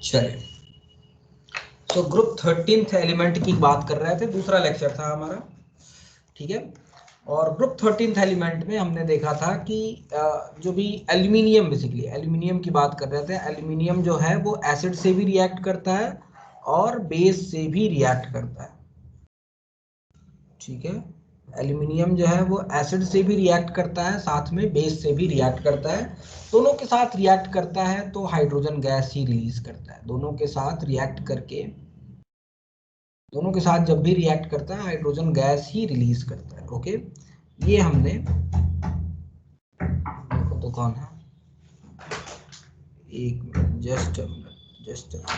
चलिए, तो group 13th element की बात कर रहे थे, दूसरा लेक्चर था हमारा, ठीक है। और ग्रुप 13th एलिमेंट में हमने देखा था कि जो भी एल्यूमिनियम, बेसिकली एल्यूमिनियम की बात कर रहे थे। एल्यूमिनियम जो है वो एसिड से भी रिएक्ट करता है और बेस से भी रिएक्ट करता है, ठीक है। एल्यूमिनियम जो है वो एसिड से भी रिएक्ट करता है, साथ में बेस से भी रिएक्ट करता है। दोनों के साथ रिएक्ट करता है तो हाइड्रोजन गैस ही रिलीज करता है। दोनों के साथ रिएक्ट करके, दोनों के साथ जब भी रिएक्ट करता है हाइड्रोजन गैस ही रिलीज करता है। ओके, ये हमने, देखो तो कौन है, एक minute, just a minute, just a minute,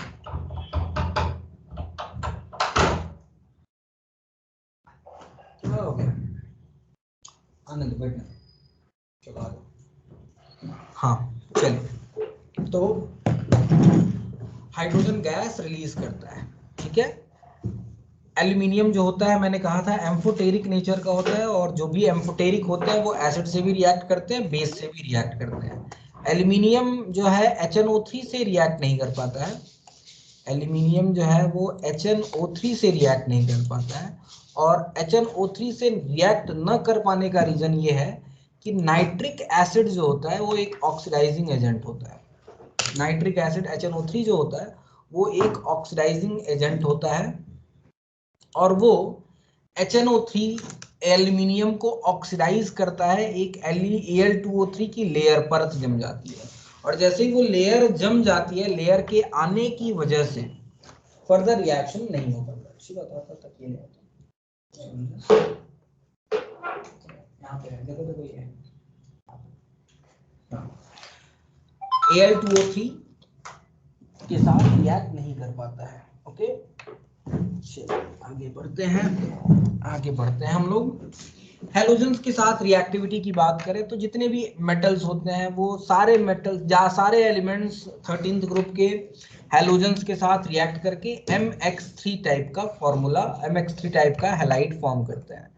क्या हो गया, आनंद बैठना, चला दो। हाँ, चलिए, तो हाइड्रोजन गैस रिलीज करता है, ठीक है। एल्यूमिनियम जो होता है, मैंने कहा था एम्फोटेरिक नेचर का होता है, और जो भी एम्फोटेरिक होते हैं वो एसिड से भी रिएक्ट करते हैं, बेस से भी रिएक्ट करते हैं। एल्यूमिनियम जो है HNO3 से रिएक्ट नहीं कर पाता है। एल्यूमिनियम जो है वो HNO3 से रिएक्ट नहीं कर पाता है, और HNO3 से रिएक्ट न कर पाने का रीजन ये है कि नाइट्रिक एसिड जो होता है वो एक ऑक्सीडाइजिंग एजेंट होता है। नाइट्रिक एसिड HNO3 जो होता है वो एक ऑक्सीडाइजिंग एजेंट होता है, और वो HNO3 एल्यूमिनियम को ऑक्सीडाइज करता है, एक Al2O3 की लेयर, परत जम जाती है। और जैसे ही वो लेयर जम जाती है, लेयर के आने की वजह से फर्दर रिएक्शन नहीं होता। अच्छी बात आता तक ये नहीं होता, यहाँ पे देखो तो कोई है, Al2O3 के साथ रिएक्ट नहीं कर पाता है। ओके, चलिए आगे बढ़ते हैं, आगे बढ़ते हैं हम लोग। हेलोजेंस के साथ रिएक्टिविटी की बात करें तो जितने भी मेटल्स होते हैं वो सारे मेटल्स, सारे एलिमेंट्स 13th ग्रुप के हेलोजेंस के साथ रिएक्ट करके MX3 टाइप का फॉर्मूला, MX3 टाइप का हैलाइड फॉर्म करते हैं।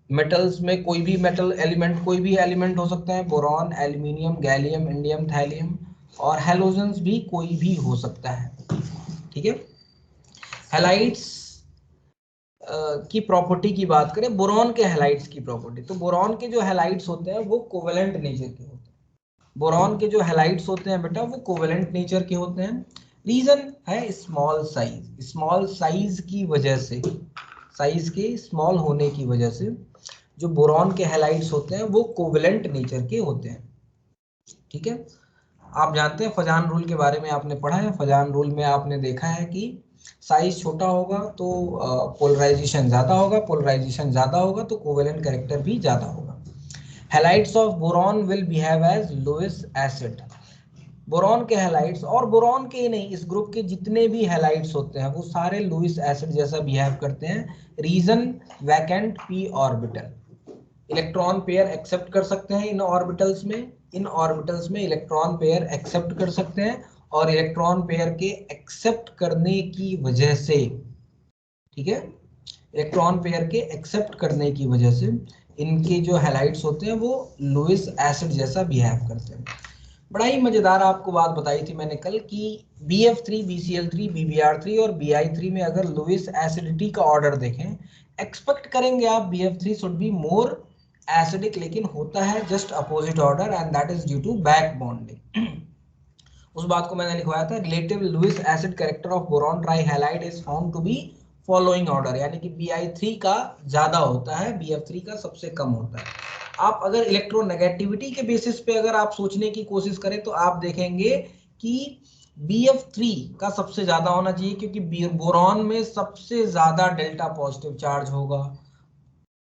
मेटल्स में कोई भी मेटल एलिमेंट, कोई भी एलिमेंट हो सकता है, boron, aluminium, gallium, indium, thallium, और हेलोजेंस भी कोई भी हो सकता है, ठीक है। हैलाइड्स की प्रॉपर्टी की बात करें, बोरॉन के हैलाइड्स की प्रॉपर्टी, तो बोरॉन के जो हैलाइड्स होते हैं वो कोवेलेंट नेचर के होते हैं। बोरॉन के जो हैलाइड्स होते हैं बेटा वो कोवेलेंट नेचर के होते हैं। रीजन है स्मॉल साइज, स्मॉल साइज की वजह से, साइज के स्मॉल होने की वजह से जो बोरॉन के हैलाइड्स होते हैं वो कोवेलेंट नेचर के होते हैं, ठीक है। आप जानते हैं फजान रूल के बारे में, आपने पढ़ा है। फजान रूल में आपने देखा है कि साइज छोटा होगा तो पोलराइजेशन ज्यादा होगा, पोलराइजेशन ज्यादा होगा तो कोवेलेंट कैरेक्टर भी ज्यादा होगा। Halides of boron will behave as Lewis acid. Boron के हैलाइड्स, और बोरॉन के ही नहीं, इस ग्रुप के जितने भी हैलाइड्स होते हैं वो सारे लुईस एसिड जैसा बिहेव करते हैं। Reason, vacant p orbital, electron pair accept कर सकते हैं इन ऑर्बिटल्स में, इन ऑर्बिटल्स में इलेक्ट्रॉन पेयर एक्सेप्ट कर सकते हैं, और इलेक्ट्रॉन पेयर के एक्सेप्ट करने की वजह से, ठीक है, इलेक्ट्रॉन पेयर के एक्सेप्ट करने की वजह से इनके जो हैलाइड्स होते हैं वो लुईस एसिड जैसा बिहेव करते हैं। बड़ा ही मजेदार आपको बात बताई थी मैंने कल कि BF3, BCl3, BBr3 और Bi3 में अगर लुईस एसिडिटी का ऑर्डर देखें, एक्सपेक्ट करेंगे आप BF3 should be more acidic, लेकिन होता है just opposite order, and that is due to back bonding. उस बात को मैंने लिखवाया था, relative Lewis acid character of boron trihalide is found to be following order, यानी कि Bi3 का ज्यादा होता है, BF3 का सबसे कम होता है। आप अगर इलेक्ट्रोनेगेटिविटी के बेसिस पे अगर आप सोचने की कोशिश करें तो आप देखेंगे कि BF3 का सबसे ज्यादा होना चाहिए, क्योंकि बोरॉन में सबसे ज्यादा डेल्टा पॉजिटिव चार्ज होगा।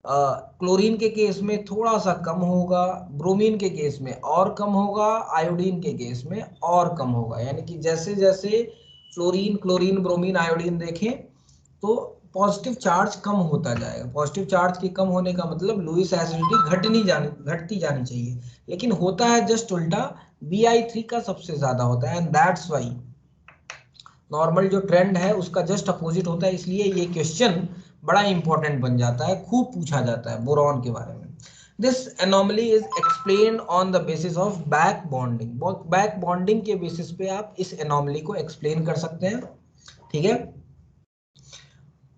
क्लोरीन के केस में थोड़ा सा कम होगा, ब्रोमीन के केस में और कम होगा, आयोडीन के केस में और कम होगा। यानी कि जैसे जैसे फ्लोरीन, क्लोरीन, ब्रोमीन, आयोडीन देखें तो पॉजिटिव चार्ज कम होता जाएगा। पॉजिटिव चार्ज के कम होने का मतलब लुईस एसिडिटी घटती जानी चाहिए, लेकिन होता है जस्ट उल्टा। Bi3 का सबसे ज्यादा होता है, एंड दैट्स वाई नॉर्मल जो ट्रेंड है उसका जस्ट अपोजिट होता है। इसलिए ये क्वेश्चन बड़ा इंपॉर्टेंट बन जाता है, खूब पूछा जाता है बोरॉन के बारे में। This anomaly is explained on the basis of back bonding. Back bonding के बेसिस पे आप इस एनोमली को एक्सप्लेन कर सकते हैं, ठीक है।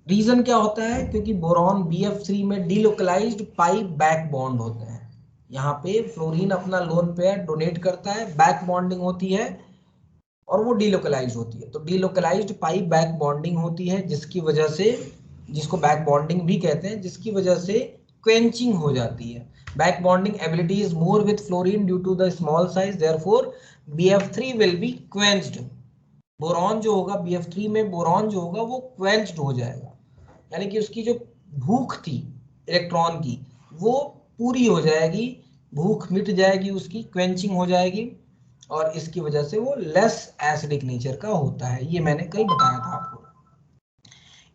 रीजन क्या होता है, क्योंकि बोरॉन BF3 में डीलोकलाइज्ड पाई बैक बॉन्ड होते हैं। यहाँ पे फ्लोरीन अपना लोन पेयर डोनेट करता है, बैक बॉन्डिंग होती है और वो डीलोकलाइज होती है। तो डीलोकलाइज्ड पाई बैक बॉन्डिंग होती है, जिसकी वजह से, जिसको बैक बॉन्डिंग भी कहते हैं, जिसकी वजह से क्वेंचिंग हो जाती है। Back bonding ability is more with fluorine due to the small size, therefore BF3 will be quenched. Boron जो होगा BF3 में, बोरॉन जो होगा वो क्वेंच्ड हो जाएगा, यानी कि उसकी जो भूख थी इलेक्ट्रॉन की वो पूरी हो जाएगी, भूख मिट जाएगी, उसकी क्वेंचिंग हो जाएगी, और इसकी वजह से वो लेस एसिडिक नेचर का होता है। ये मैंने कल बताया था आपको।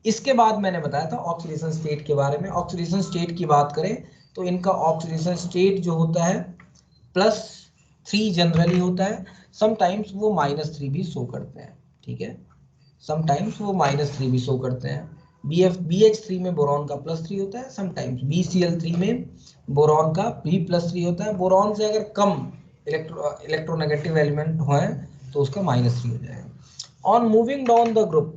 इसके बाद मैंने बताया था ऑक्सीडेशन स्टेट के बारे में। ऑक्सीडेशन स्टेट की बात करें तो इनका ऑक्सीडेशन स्टेट जो होता है +3 जनरली होता है, समटाइम्स वो -3 भी शो करते हैं, ठीक है। समटाइम्स वो -3 भी शो करते हैं। BH3 में बोरॉन का +3 होता है, समटाइम्स BCl3 में बोरॉन का भी +3 होता है। बोरॉन से अगर कम इलेक्ट्रोनेगेटिव एलिमेंट हो तो उसका -3 हो जाएगा। On moving down the group,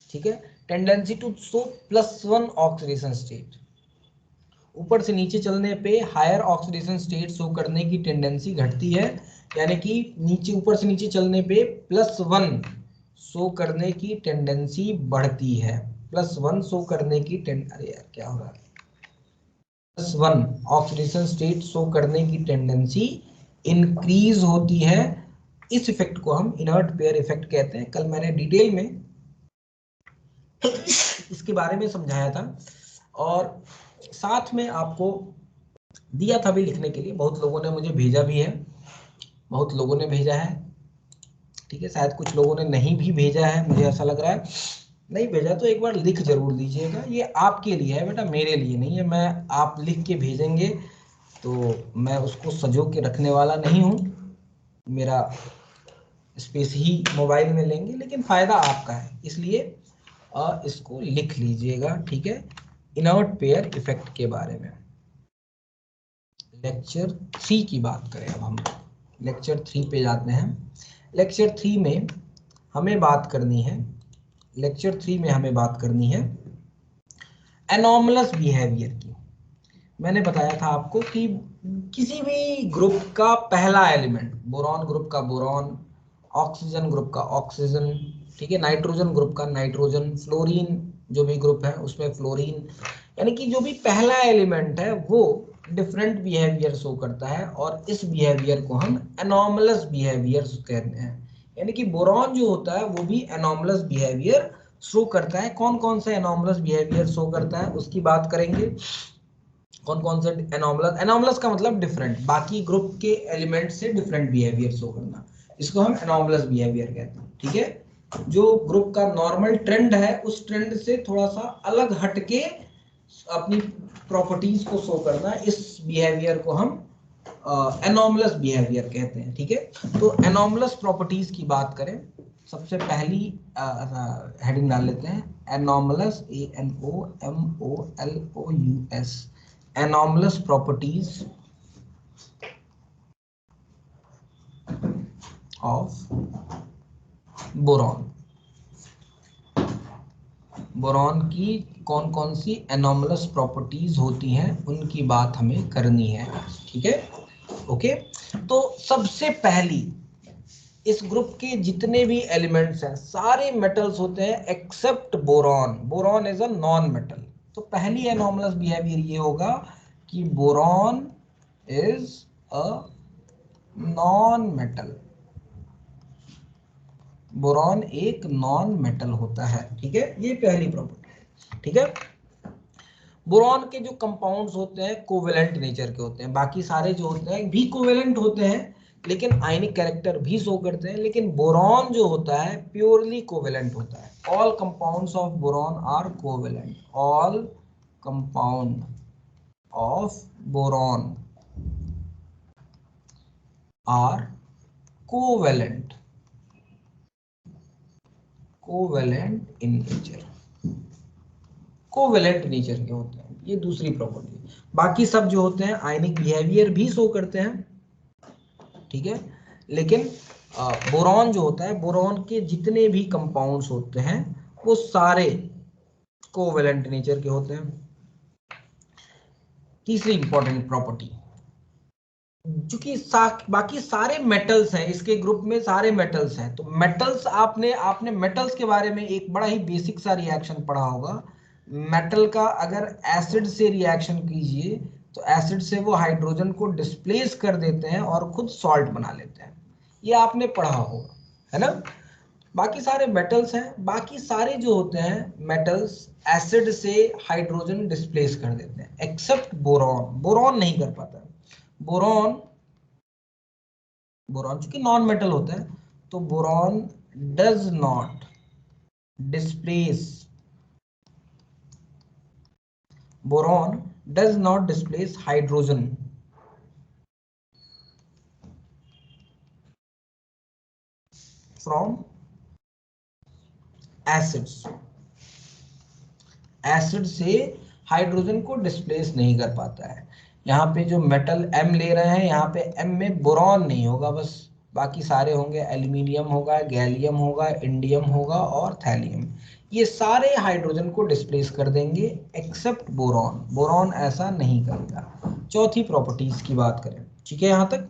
ठीक है, tendency to show +1 oxidation state. ऊपर से नीचे चलने पे हायर ऑक्सीडेशन स्टेट शो करने की टेंडेंसी घटती है, यानी कि नीचे, ऊपर से नीचे चलने पे +1 शो करने की टेंडेंसी बढ़ती है। +1 शो करने की अरे यार क्या हो रहा है, +1 ऑक्सीडेशन स्टेट शो करने की टेंडेंसी इंक्रीज होती है। इस इफेक्ट को हम इनर्ट पेयर इफेक्ट कहते हैं। कल मैंने डिटेल में इसके बारे में समझाया था, और साथ में आपको दिया था भी लिखने के लिए। बहुत लोगों ने मुझे भेजा भी है, बहुत लोगों ने भेजा है, ठीक है। शायद कुछ लोगों ने नहीं भी भेजा है, मुझे ऐसा लग रहा है। नहीं भेजा तो एक बार लिख जरूर दीजिएगा, ये आपके लिए है बेटा, मेरे लिए नहीं है। मैं, आप लिख के भेजेंगे तो मैं उसको सजो के रखने वाला नहीं हूँ, मेरा स्पेस ही मोबाइल में लेंगे, लेकिन फायदा आपका है, इसलिए इसको लिख लीजिएगा, ठीक है। इनर्ट पेयर इफेक्ट के बारे में लेक्चर 3 की बात करें। अब हम लेक्चर 3 पे जाते हैं। लेक्चर 3 में हमें बात करनी है, लेक्चर 3 में हमें बात करनी है एनॉमलस बिहेवियर की। मैंने बताया था आपको कि किसी भी ग्रुप का पहला एलिमेंट, बोरॉन ग्रुप का बोरॉन, ऑक्सीजन ग्रुप का ऑक्सीजन, ठीक है, नाइट्रोजन ग्रुप का नाइट्रोजन, फ्लोरीन जो भी ग्रुप है उसमें फ्लोरीन, यानी कि जो भी पहला एलिमेंट है वो डिफरेंट बिहेवियर शो करता है, और इस बिहेवियर को हम एनॉमलस बिहेवियर कहते हैं। यानी कि बोरॉन जो होता है वो भी एनॉमलस बिहेवियर शो करता है। कौन कौन सा एनॉमलस बिहेवियर शो करता है उसकी बात करेंगे। कौन कौन से एनॉमलस, एनॉमलस का मतलब डिफरेंट, बाकी ग्रुप के एलिमेंट से डिफरेंट बिहेवियर शो करना, इसको हम एनॉमलस बिहेवियर कहते हैं, ठीक है। जो ग्रुप का नॉर्मल ट्रेंड है उस ट्रेंड से थोड़ा सा अलग हटके अपनी प्रॉपर्टीज को शो करना, इस बिहेवियर को हम एनॉमलस बिहेवियर कहते हैं, ठीक है। तो एनॉमलस प्रॉपर्टीज की बात करें, सबसे पहली हेडिंग डाल लेते हैं anomalous, ANOMOLOUS, anomalous properties of boron. Boron की कौन कौन सी एनॉमलस प्रॉपर्टीज होती हैं उनकी बात हमें करनी है, ठीक है, ओके। तो सबसे पहली, इस ग्रुप के जितने भी एलिमेंट्स हैं सारे मेटल्स होते हैं except boron. Boron is a non metal. तो पहली एनॉमलस बिहेवियर ये होगा कि boron is a non metal, boron एक नॉन मेटल होता है, ठीक है। ये पहली प्रॉपर्टी, ठीक है। बोरॉन के जो कंपाउंड्स होते हैं कोवेलेंट नेचर के होते हैं, बाकी सारे जो होते हैं भी कोवेलेंट होते हैं, लेकिन आयनिक कैरेक्टर भी शो करते हैं, लेकिन बोरॉन जो होता है प्योरली कोवेलेंट होता है। All compounds of boron are covalent, all compound of boron are covalent, covalent in nature, covalent nature के होते हैं। ये दूसरी प्रॉपर्टी। बाकी सब जो होते हैं आयनिक बिहेवियर भी शो करते हैं, ठीक है। लेकिन बोरॉन जो होता है, बोरॉन के जितने भी कंपाउंड्स होते हैं वो सारे कोवेलेंट नेचर के होते हैं। तीसरी इंपॉर्टेंट प्रॉपर्टी, क्योंकि बाकी सारे मेटल्स हैं इसके ग्रुप में, सारे मेटल्स हैं, तो मेटल्स आपने मेटल्स के बारे में एक बड़ा ही बेसिक सा रिएक्शन पढ़ा होगा। मेटल का अगर एसिड से रिएक्शन कीजिए तो एसिड से वो हाइड्रोजन को डिस्प्लेस कर देते हैं और खुद सॉल्ट बना लेते हैं, ये आपने पढ़ा होगा, है ना। बाकी सारे मेटल्स हैं, बाकी सारे जो होते हैं मेटल्स एसिड से हाइड्रोजन डिस्प्लेस कर देते हैं, एक्सेप्ट बोरॉन। बोरॉन नहीं कर पाता है। बोरॉन बोरॉन चूंकि नॉन मेटल होता है, तो boron does not displace boron does not displace hydrogen from acids. Acid से हाइड्रोजन को डिस्प्लेस नहीं कर पाता है। यहाँ पे जो मेटल M ले रहे हैं, यहाँ पे M में बोरॉन नहीं होगा बस, बाकी सारे होंगे, एल्यूमिनियम होगा, गैलियम होगा, इंडियम होगा और थैलियम। ये सारे हाइड्रोजन को डिस्प्लेस कर देंगे एक्सेप्ट बोरॉन। बोरॉन ऐसा नहीं करेगा। चौथी प्रॉपर्टीज की बात करें, ठीक है। यहाँ तक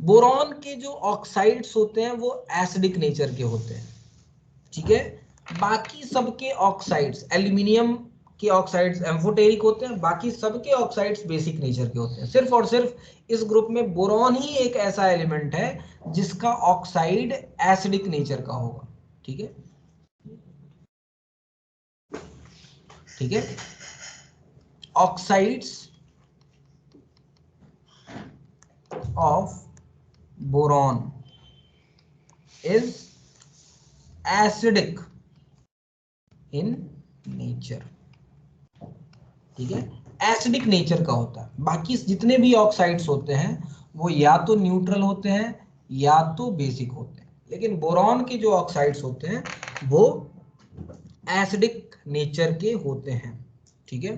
बोरॉन के जो ऑक्साइड्स होते हैं वो एसिडिक नेचर के होते हैं, ठीक है। बाकी सबके ऑक्साइड्स, एल्यूमिनियम के ऑक्साइड्स एम्फोटेरिक होते हैं, बाकी सबके ऑक्साइड्स बेसिक नेचर के होते हैं। सिर्फ और सिर्फ इस ग्रुप में बोरॉन ही एक ऐसा एलिमेंट है जिसका ऑक्साइड एसिडिक नेचर का होगा, ठीक है, ठीक है। Oxides of boron is acidic in nature, ठीक है, एसिडिक नेचर का होता है। बाकी जितने भी ऑक्साइड्स होते हैं वो या तो न्यूट्रल होते हैं या तो बेसिक होते हैं, लेकिन बोरॉन के जो ऑक्साइड्स होते हैं वो एसिडिक नेचर के होते हैं, ठीक है।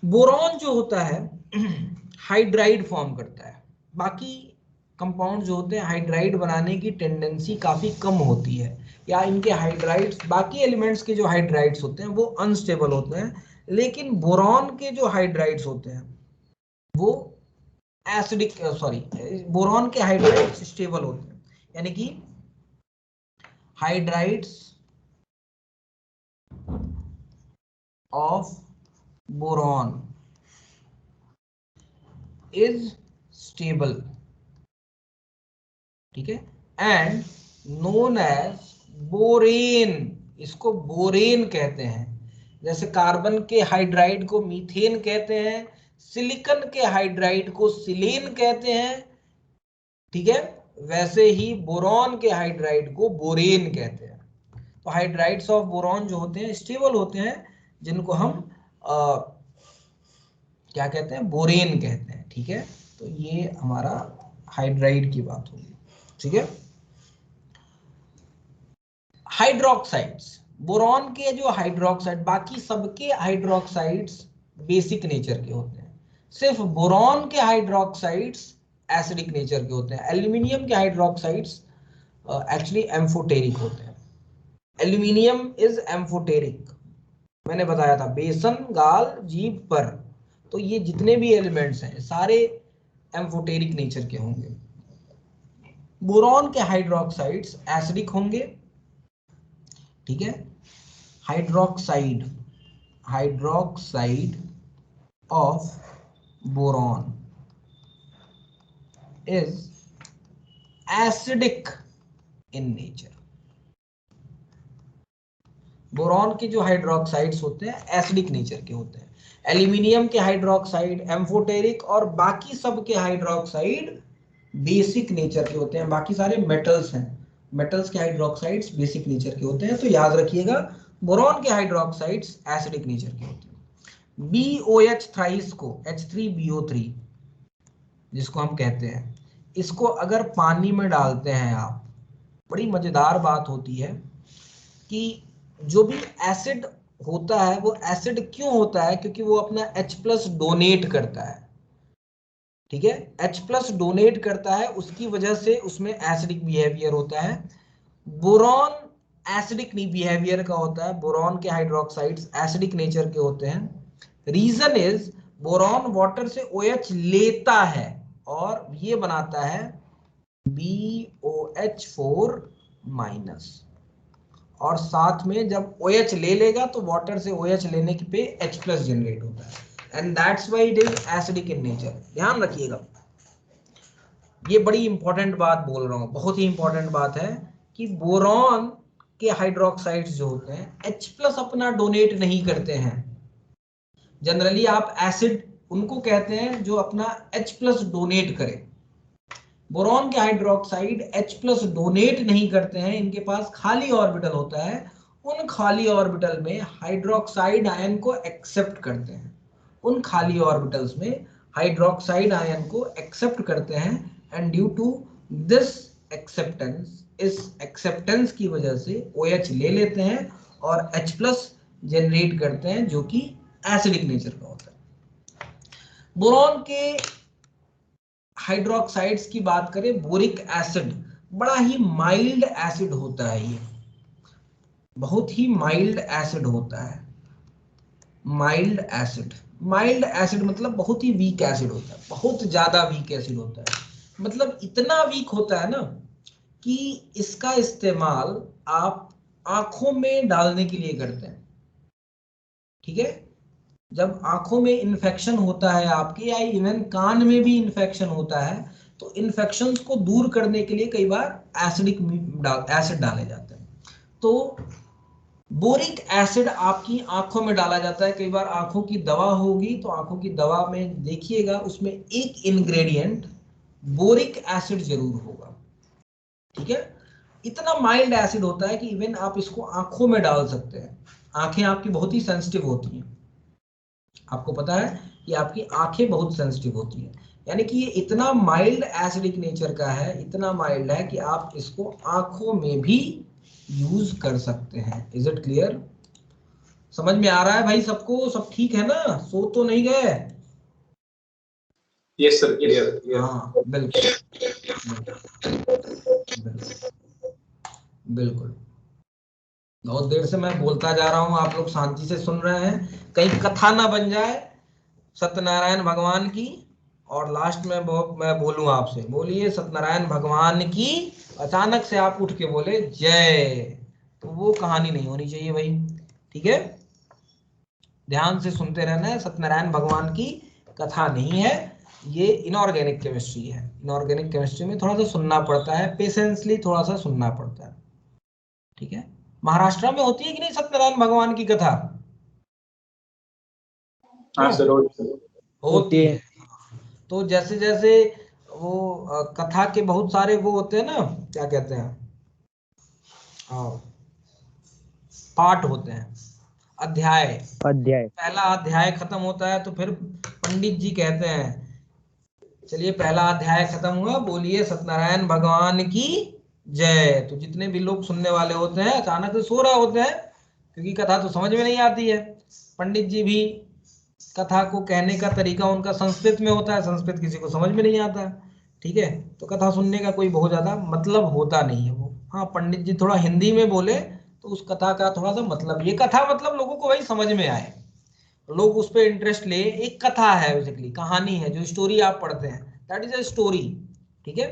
बोरॉन जो होता है हाइड्राइड फॉर्म करता है। बाकी कंपाउंड जो होते हैं हाइड्राइड बनाने की टेंडेंसी काफी कम होती है, या इनके हाइड्राइड्स, बाकी एलिमेंट्स के जो हाइड्राइड्स होते हैं वो अनस्टेबल होते हैं, लेकिन बोरॉन के जो हाइड्राइड्स होते हैं वो एसिडिक, सॉरी, बोरॉन के हाइड्राइड्स स्टेबल होते हैं, यानी कि hydrides of boron is stable, ठीक है, एंड नोन एज बोरेन। इसको बोरेन कहते हैं। जैसे कार्बन के हाइड्राइड को मीथेन कहते हैं, सिलिकॉन के हाइड्राइड को सिलेन कहते हैं, ठीक है, वैसे ही बोरॉन के हाइड्राइड को बोरेन कहते हैं। तो हाइड्राइड्स ऑफ बोरॉन जो होते हैं स्टेबल होते हैं, जिनको हम क्या कहते हैं, बोरेन कहते हैं, ठीक है। तो ये हमारा हाइड्राइड की बात होगी, ठीक है। हाइड्रोक्साइड्स, बोरॉन के जो हाइड्रोक्साइड, बाकी सबके हाइड्रोक्साइड्स बेसिक नेचर के होते हैं, सिर्फ बोरॉन के हाइड्रोक्साइड्स एसिडिक नेचर के होते हैं। एल्यूमिनियम के हाइड्रोक्साइड्स एक्चुअली एम्फोटेरिक होते हैं। एल्यूमिनियम इज एम्फोटेरिक, मैंने बताया था, बेसन गाल जीभ पर, तो ये जितने भी एलिमेंट्स हैं सारे एम्फोटेरिक नेचर के होंगे। बोरॉन के हाइड्रोक्साइड्स एसिडिक होंगे, ठीक है। Hydroxide hydroxide of boron is acidic in nature. Boron के जो हाइड्रोक्साइड्स होते हैं एसिडिक नेचर के होते हैं। एल्यूमिनियम के हाइड्रोक्साइड एम्फोटेरिक और बाकी सब के हाइड्रोक्साइड बेसिक नेचर के होते हैं। बाकी सारे मेटल्स हैं, मेटल्स के हाइड्रोक्साइड्स बेसिक नेचर के होते हैं। तो याद रखिएगा बोरॉन के हाइड्रोक्साइड्स एसिडिक नेचर के होते हैं। BOH थ्राइस को H3BO3 जिसको हम कहते हैं, इसको अगर पानी में डालते हैं आप, बड़ी मजेदार बात होती है कि जो भी एसिड होता है वो एसिड क्यों होता है? क्योंकि वो अपना H+ डोनेट करता है, ठीक है, H+ डोनेट करता है, उसकी वजह से उसमें एसिडिक बिहेवियर होता है। बोरॉन एसिडिक नहीं बिहेवियर का होता है, बोरॉन के हाइड्रोक्साइड्स एसिडिक नेचर के होते हैं। रीजन इज बोरॉन वाटर से OH लेता है और ये बनाता है BOH4 माइनस, और साथ में जब OH ले लेगा तो वाटर से OH लेने के पे H+ जनरेट होता है, and that's why it is acidic in nature. ध्यान रखिएगा, ये बड़ी इंपॉर्टेंट बात बोल रहा हूं, बहुत ही इंपॉर्टेंट बात है कि बोरॉन के हाइड्रोक्साइड्स जो होते हैं H+ अपना डोनेट नहीं करते हैं। जनरली आप एसिड उनको कहते हैं जो अपना H+ डोनेट करे। बोरॉन के हाइड्रोक्साइड H+ डोनेट नहीं करते हैं, इनके पास खाली ऑर्बिटल होता है, उन खाली ऑर्बिटल में हाइड्रोक्साइड आयन को एक्सेप्ट करते हैं, उन खाली ऑर्बिटल्स में हाइड्रोक्साइड आयन को एक्सेप्ट करते हैं, and due to this acceptance, इस एक्सेप्टेंस की वजह से OH ले लेते हैं और H+ जनरेट करते हैं जो कि एसिडिक नेचर का होता है। बोरॉन के हाइड्रोक्साइड्स की बात करें, बोरिक एसिड बड़ा ही माइल्ड एसिड होता है, ये बहुत ही माइल्ड एसिड होता है। माइल्ड एसिड, माइल्ड एसिड मतलब बहुत ही वीक एसिड होता है, बहुत ज्यादा वीक एसिड होता है, मतलब इतना वीक होता है ना कि इसका इस्तेमाल आप आंखों में डालने के लिए करते हैं, ठीक है। जब आंखों में इन्फेक्शन होता है आपके, या इवन कान में भी इन्फेक्शन होता है, तो इन्फेक्शंस को दूर करने के लिए कई बार एसिडिक एसिड डाले जाते हैं। तो बोरिक एसिड आपकी आंखों में डाला जाता है, कई बार आंखों की दवा होगी तो आंखों की दवा में देखिएगा उसमें एक इंग्रेडिएंट बोरिक एसिड जरूर होगा, ठीक है। इतना माइल्ड एसिड होता है कि इवन आप इसको आंखों में डाल सकते हैं। आंखें आपकी बहुत ही सेंसिटिव होती हैं, आपको पता है कि आपकी आंखें बहुत सेंसिटिव होती हैं, यानी कि ये इतना माइल्ड एसिडिक नेचर का है, इतना माइल्ड है कि आप इसको आंखों में भी यूज कर सकते हैं। Is it clear? समझ में आ रहा है भाई सबको? सब ठीक है ना? सो तो नहीं गए? Yes sir, clear. हाँ बिल्कुल बिल्कुल। बहुत देर से मैं बोलता जा रहा हूँ, आप लोग शांति से सुन रहे हैं, कहीं कथा ना बन जाए सत्यनारायण भगवान की और लास्ट में मैं बोलूँ आपसे, बोलिए सत्यनारायण भगवान की, अचानक से आप उठ के बोले जय, तो वो कहानी नहीं होनी चाहिए भाई, ठीक है। ध्यान से सुनते रहना है, सत्यनारायण भगवान की कथा नहीं है, ये इनऑर्गेनिक केमिस्ट्री है। इनऑर्गेनिक केमिस्ट्री में थोड़ा सा सुनना पड़ता है, पेशेंसली थोड़ा सा सुनना पड़ता है, ठीक है। महाराष्ट्र में होती है कि नहीं सत्यनारायण भगवान की कथा? हाँ सर, होती है। तो जैसे जैसे वो कथा के बहुत सारे वो होते हैं ना, क्या कहते हैं, हाँ, पार्ट होते हैं, अध्याय। पहला अध्याय खत्म होता है तो फिर पंडित जी कहते हैं चलिए पहला अध्याय खत्म हुआ, बोलिए सत्यनारायण भगवान की जय। तो जितने भी लोग सुनने वाले होते हैं अचानक से सो रहे होते हैं, क्योंकि कथा तो समझ में नहीं आती है। पंडित जी भी कथा को कहने का तरीका उनका संस्कृत में होता है, संस्कृत किसी को समझ में नहीं आता है, ठीक है। तो कथा सुनने का कोई बहुत ज्यादा मतलब होता नहीं है वो। हाँ, पंडित जी थोड़ा हिंदी में बोले तो उस कथा का थोड़ा सा मतलब, ये कथा मतलब लोगों को भाई समझ में आए, लोग उस पर इंटरेस्ट ले। एक कथा है, बेसिकली कहानी है, जो स्टोरी आप पढ़ते हैं दैट इज अ स्टोरी, ठीक है।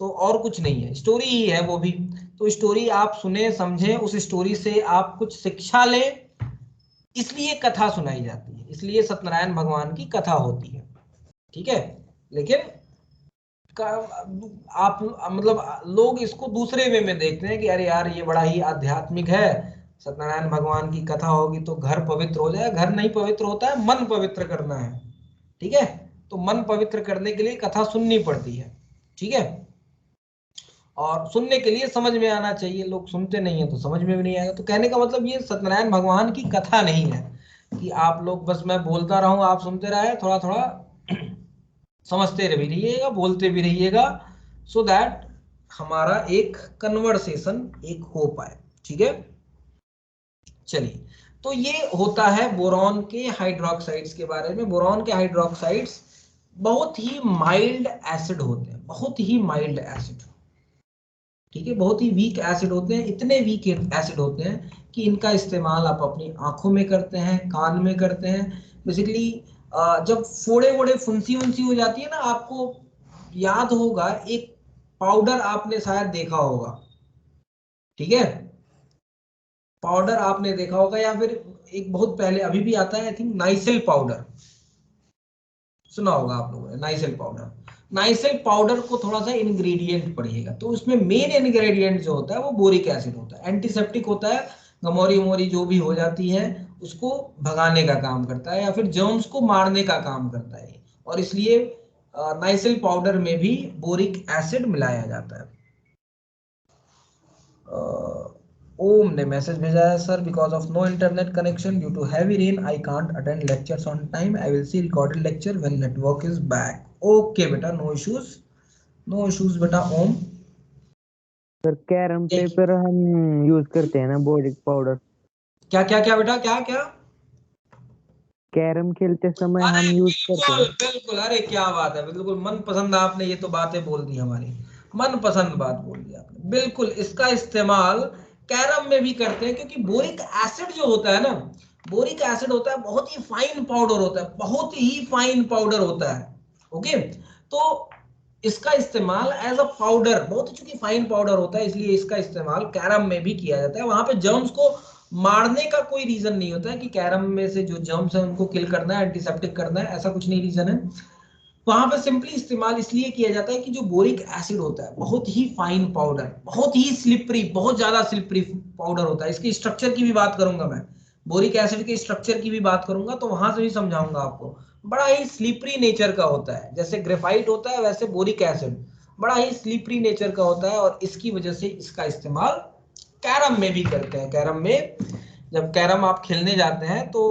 तो और कुछ नहीं है, स्टोरी ही है वो भी। तो स्टोरी आप सुने समझे, उस स्टोरी से आप कुछ शिक्षा लें, इसलिए कथा सुनाई जाती है, इसलिए सत्यनारायण भगवान की कथा होती है, ठीक है। लेकिन आप मतलब लोग इसको दूसरे वे में देखते हैं कि अरे यार ये बड़ा ही आध्यात्मिक है, सत्यनारायण भगवान की कथा होगी तो घर पवित्र हो जाए। घर नहीं पवित्र होता है, मन पवित्र करना है, ठीक है। तो मन पवित्र करने के लिए कथा सुननी पड़ती है, ठीक है। और सुनने के लिए समझ में आना चाहिए, लोग सुनते नहीं है तो समझ में भी नहीं आएगा। तो कहने का मतलब ये सत्यनारायण भगवान की कथा नहीं है कि आप लोग बस मैं बोलता रहूं आप सुनते रहे, थोड़ा थोड़ा समझते भी रहिएगा, बोलते भी रहिएगा, सो दैट हमारा एक कन्वर्सेशन एक हो पाए, ठीक है। चलिए तो ये होता है बोरॉन के हाइड्रोक्साइड्स के बारे में। बोरॉन के हाइड्रोक्साइड्स बहुत ही माइल्ड एसिड होते हैं, बहुत ही माइल्ड एसिड, ठीक है, बहुत ही वीक एसिड होते हैं। इतने वीक एसिड होते हैं कि इनका इस्तेमाल आप अपनी आंखों में करते हैं, कान में करते हैं। बेसिकली जब फोड़े वोड़े फुंसी उनसी हो जाती है ना, आपको याद होगा एक पाउडर आपने शायद देखा होगा, ठीक है, पाउडर आपने देखा होगा, या फिर एक बहुत पहले अभी भी आता है आई थिंक नाइसिल पाउडर, सुना होगा आप लोगों ने नाइसिल पाउडर। नाइसिल पाउडर को थोड़ा सा इंग्रेडिएंट पढ़िएगा, तो उसमें मेन इंग्रेडिएंट जो होता है वो बोरिक एसिड होता है। एंटीसेप्टिक होता है, गमोरी उमोरी जो भी हो जाती है उसको भगाने का काम करता है, या फिर जर्म्स को मारने का काम करता है। और इसलिए नाइसिल पाउडर में भी बोरिक एसिड मिलाया जाता है। ओम ने मैसेज भेजा है, sir because of no internet connection due to heavy rain I can't attend lectures on time, I will see recorded lecture when network is back. Okay बेटा, no issues, no issues बेटा Om. Sir carrom देखिए paper हम use करते हैं ना boric powder, क्या क्या क्या बेटा, क्या क्या? कैरम खेलते समय अरे हम यूज करते बिल्कुल हैं। बिल्कुल, अरे क्या बात है, बिल्कुल मन पसंद आपने ये तो बातें बोल दी, हमारी मन पसंद बात बोल दी आपने। बिल्कुल इसका इस्तेमाल कैरम में भी करते हैं, क्योंकि बोरिक एसिड जो होता है ना, बोरिक एसिड होता है बहुत ही फाइन पाउडर होता है, बहुत ही फाइन पाउडर होता है। ओके, तो इसका इस्तेमाल एज अ पाउडर, बहुत ही चूंकि फाइन पाउडर होता है इसलिए इसका इस्तेमाल कैरम में भी किया जाता है। वहां पे जर्म्स को मारने का कोई रीजन नहीं होता है कि कैरम में से जो जर्म्स है उनको किल करना है, एंटीसेप्टिक करना है, ऐसा कुछ नहीं रीजन है। वहां पे सिंपली इस्तेमाल इसलिए किया जाता है कि जो बोरिक एसिड होता है बहुत ही फाइन पाउडर, बहुत ही स्लिपरी, बहुत ज्यादा स्लिपरी पाउडर होता है। इसकी स्ट्रक्चर की भी बात करूंगा मैं, बोरिक एसिड के स्ट्रक्चर की भी बात करूंगा, तो वहां से भी समझाऊंगा आपको। बड़ा ही स्लिपरी नेचर का होता है, जैसे ग्रेफाइट होता है वैसे बोरिक एसिड बड़ा ही स्लिपरी नेचर का होता है, और इसकी वजह से इसका इस्तेमाल कैरम में भी करते हैं। कैरम में जब कैरम आप खेलने जाते हैं तो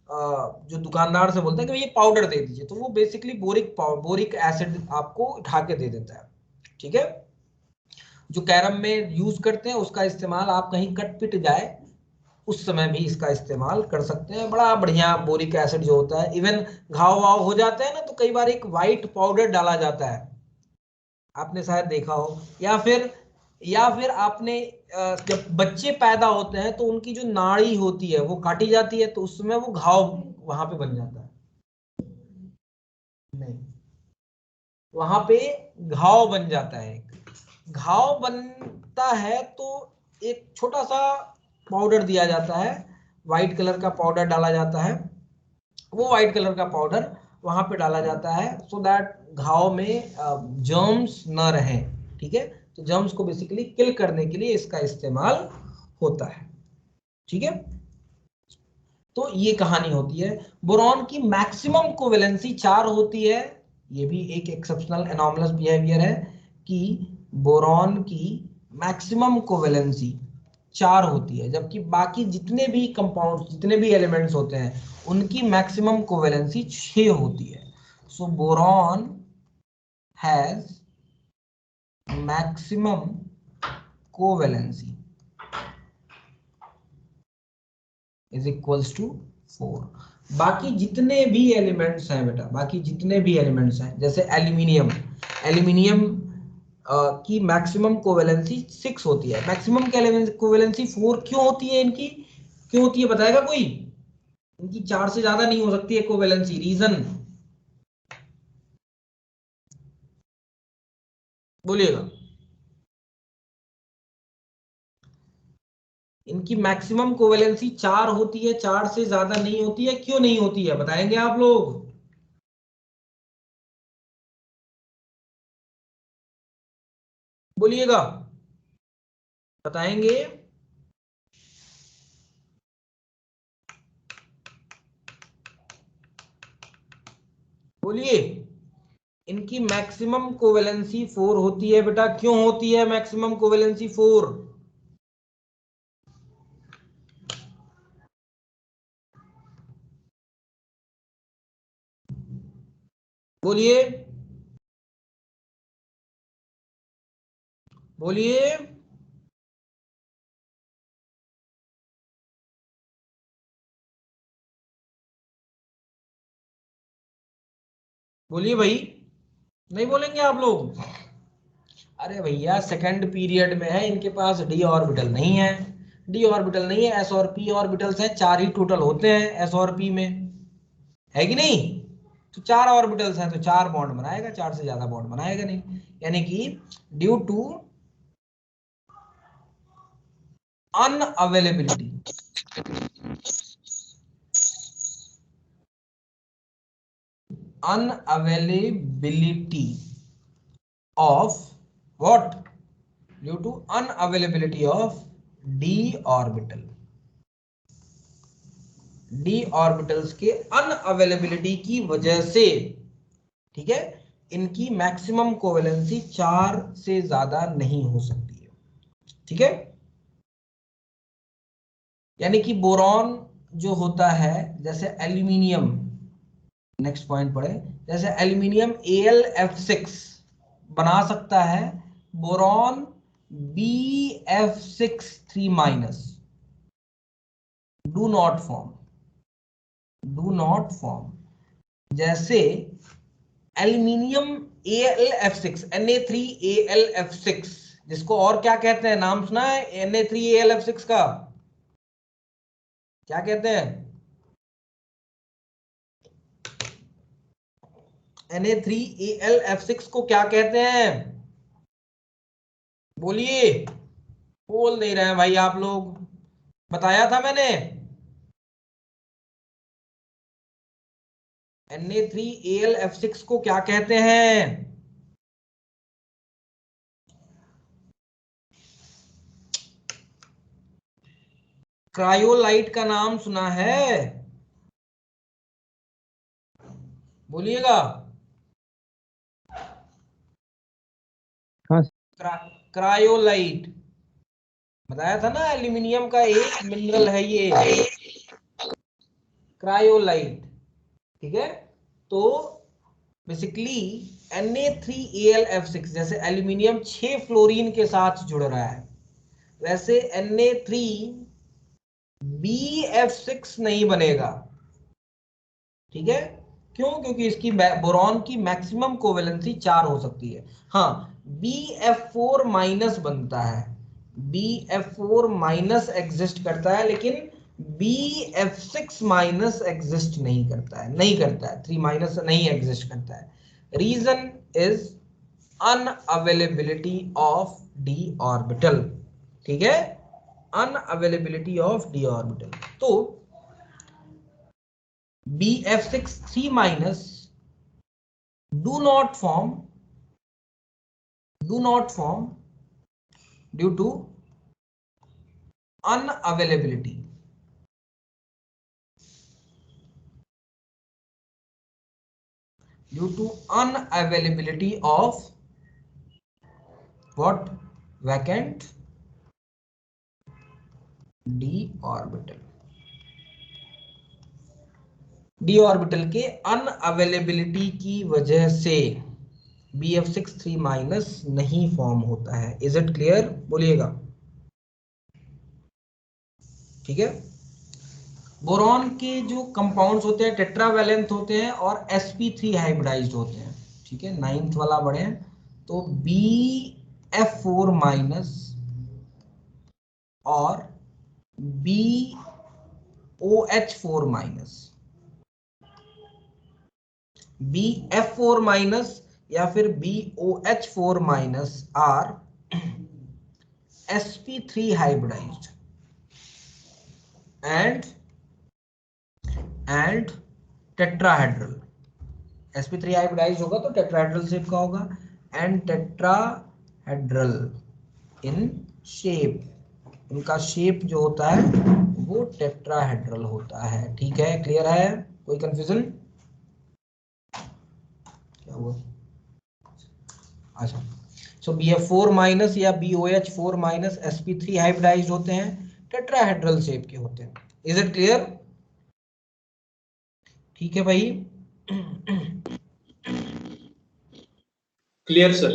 जो दुकानदार से बोलते हैं कि ये पाउडर दे दीजिए, तो वो बेसिकली बोरिक एसिड आपको उठा के दे देता है, ठीक है। जो कैरम में यूज करते हैं उसका इस्तेमाल आप कहीं कट पिट जाए उस समय भी इसका इस्तेमाल कर सकते हैं। बड़ा बढ़िया बोरिक एसिड जो होता है, इवन घाव वाव हो जाते हैं ना तो कई बार एक वाइट पाउडर डाला जाता है, आपने शायद देखा हो। या फिर आपने जब बच्चे पैदा होते हैं तो उनकी जो नाड़ी होती है वो काटी जाती है, तो उस समय वो घाव वहां पे बन जाता है, नहीं, वहां पे घाव बन जाता है। घाव बनता है तो एक छोटा सा पाउडर दिया जाता है, व्हाइट कलर का पाउडर डाला जाता है। वो व्हाइट कलर का पाउडर वहां पे डाला जाता है सो दैट घाव में जर्म्स न रहे, ठीक है। तो जर्म्स को बेसिकली किल करने के लिए इसका इस्तेमाल होता है, ठीक है। तो ये कहानी होती है। बोरॉन की मैक्सिमम कोवेलेंसी 4 होती है। ये भी एक एक्सेप्शनल एनॉमलस बिहेवियर है कि बोरॉन की मैक्सिमम कोवेलेंसी 4 होती है, जबकि बाकी जितने भी कंपाउंड, जितने भी एलिमेंट्स होते हैं उनकी मैक्सिमम कोवेलेंसी 6 होती है। So boron has maximum covalency is equals to 4। बाकी जितने भी एलिमेंट्स हैं बेटा, बाकी जितने भी एलिमेंट्स हैं, जैसे एल्यूमिनियम, एल्यूमिनियम की मैक्सिमम कोवेलेंसी 6 होती है। मैक्सिमम कोवेलेंसी 4 क्यों होती है इनकी, क्यों होती है बताएगा कोई? इनकी 4 से ज्यादा नहीं हो सकती है कोवेलेंसी, रीजन बोलिएगा। इनकी मैक्सिमम कोवेलेंसी 4 होती है, 4 से ज्यादा नहीं होती है। क्यों नहीं होती है बताएंगे आप लोग? बोलिएगा, बताएंगे? बोलिए। इनकी मैक्सिमम कोवेलेंसी 4 होती है बेटा। क्यों होती है मैक्सिमम कोवेलेंसी 4? बोलिए, बोलिए। बोलिए भाई, नहीं बोलेंगे आप लोग? अरे भैया सेकंड पीरियड में है, इनके पास डी ऑर्बिटल नहीं है। डी ऑर्बिटल नहीं है, एस और पी ऑर्बिटल्स हैं, 4 ही टोटल होते हैं एस और पी में, है कि नहीं? तो 4 ऑर्बिटल्स हैं तो 4 बॉन्ड बनाएगा, 4 से ज्यादा बॉन्ड बनाएगा नहीं। यानी कि due to unavailability, unavailability of what, due to unavailability of d orbital, d orbitals के अनअवेलेबिलिटी की वजह से, ठीक है, इनकी मैक्सिमम कोवेलेंसी 4 से ज्यादा नहीं हो सकती है। ठीक है, यानी कि बोरॉन जो होता है, जैसे एल्यूमिनियम, नेक्स्ट पॉइंट पढ़े, जैसे एल्यूमिनियम AlF6 बना सकता है, boron BF6 3- do not form, do not form. जैसे एल्यूमिनियम AlF6 Na3AlF6, जिसको और क्या कहते हैं, नाम सुना है Na3AlF6 का? क्या कहते हैं? Na3AlF6 को क्या कहते हैं? बोलिए, बोल नहीं रहे हैं भाई आप लोग, बताया था मैंने। Na3AlF6 को क्या कहते हैं? क्रायोलाइट का नाम सुना है? बोलिएगा। हाँ क्रायोलाइट बताया था ना, एल्यूमिनियम का एक मिनरल है ये, क्रायोलाइट। ठीक है, तो बेसिकली Na3AlF6, जैसे एल्यूमिनियम 6 फ्लोरीन के साथ जुड़ रहा है, वैसे Na3BF6 नहीं बनेगा। ठीक है, क्यों? क्योंकि इसकी बोरॉन की मैक्सिमम कोवेलेंसी 4 हो सकती है। हाँ, BF4- बनता है, BF4- एग्जिस्ट करता है, लेकिन BF6- एग्जिस्ट नहीं करता है, नहीं करता है, 3- नहीं एग्जिस्ट करता है। Reason is unavailability of d orbital. ठीक है, अनअवेलेबिलिटी ऑफ डी ऑर्बिटल। तो BF6 3- do not form, do not form due to unavailability, due to unavailability of what, vacant d orbital, d orbital के unavailability की वजह से BF6 3- नहीं form होता है। Is it clear? बोलिएगा। ठीक है, बोरॉन के जो कंपाउंड्स होते हैं टेट्रावैलेंट होते हैं और sp3 हाइब्रिडाइज्ड होते हैं। ठीक है, 9th वाला बढ़े, तो BF4- और BOH4-, BF4- या फिर BOH4- are sp3 hybridized and tetrahedral. sp3 hybridized होगा तो टेट्राहेड्रल शेप का होगा, एंड टेट्राहेड्रल इन शेप, उनका शेप जो होता है वो टेट्राहेड्रल होता है। ठीक है, क्लियर है? कोई कंफ्यूजन? क्या हुआ? अच्छा, सो BF4- या BOH4- sp3 हाइब्रिडाइज्ड होते हैं, टेट्राहेड्रल शेप के होते हैं। Is it clear? ठीक है भाई। Clear sir.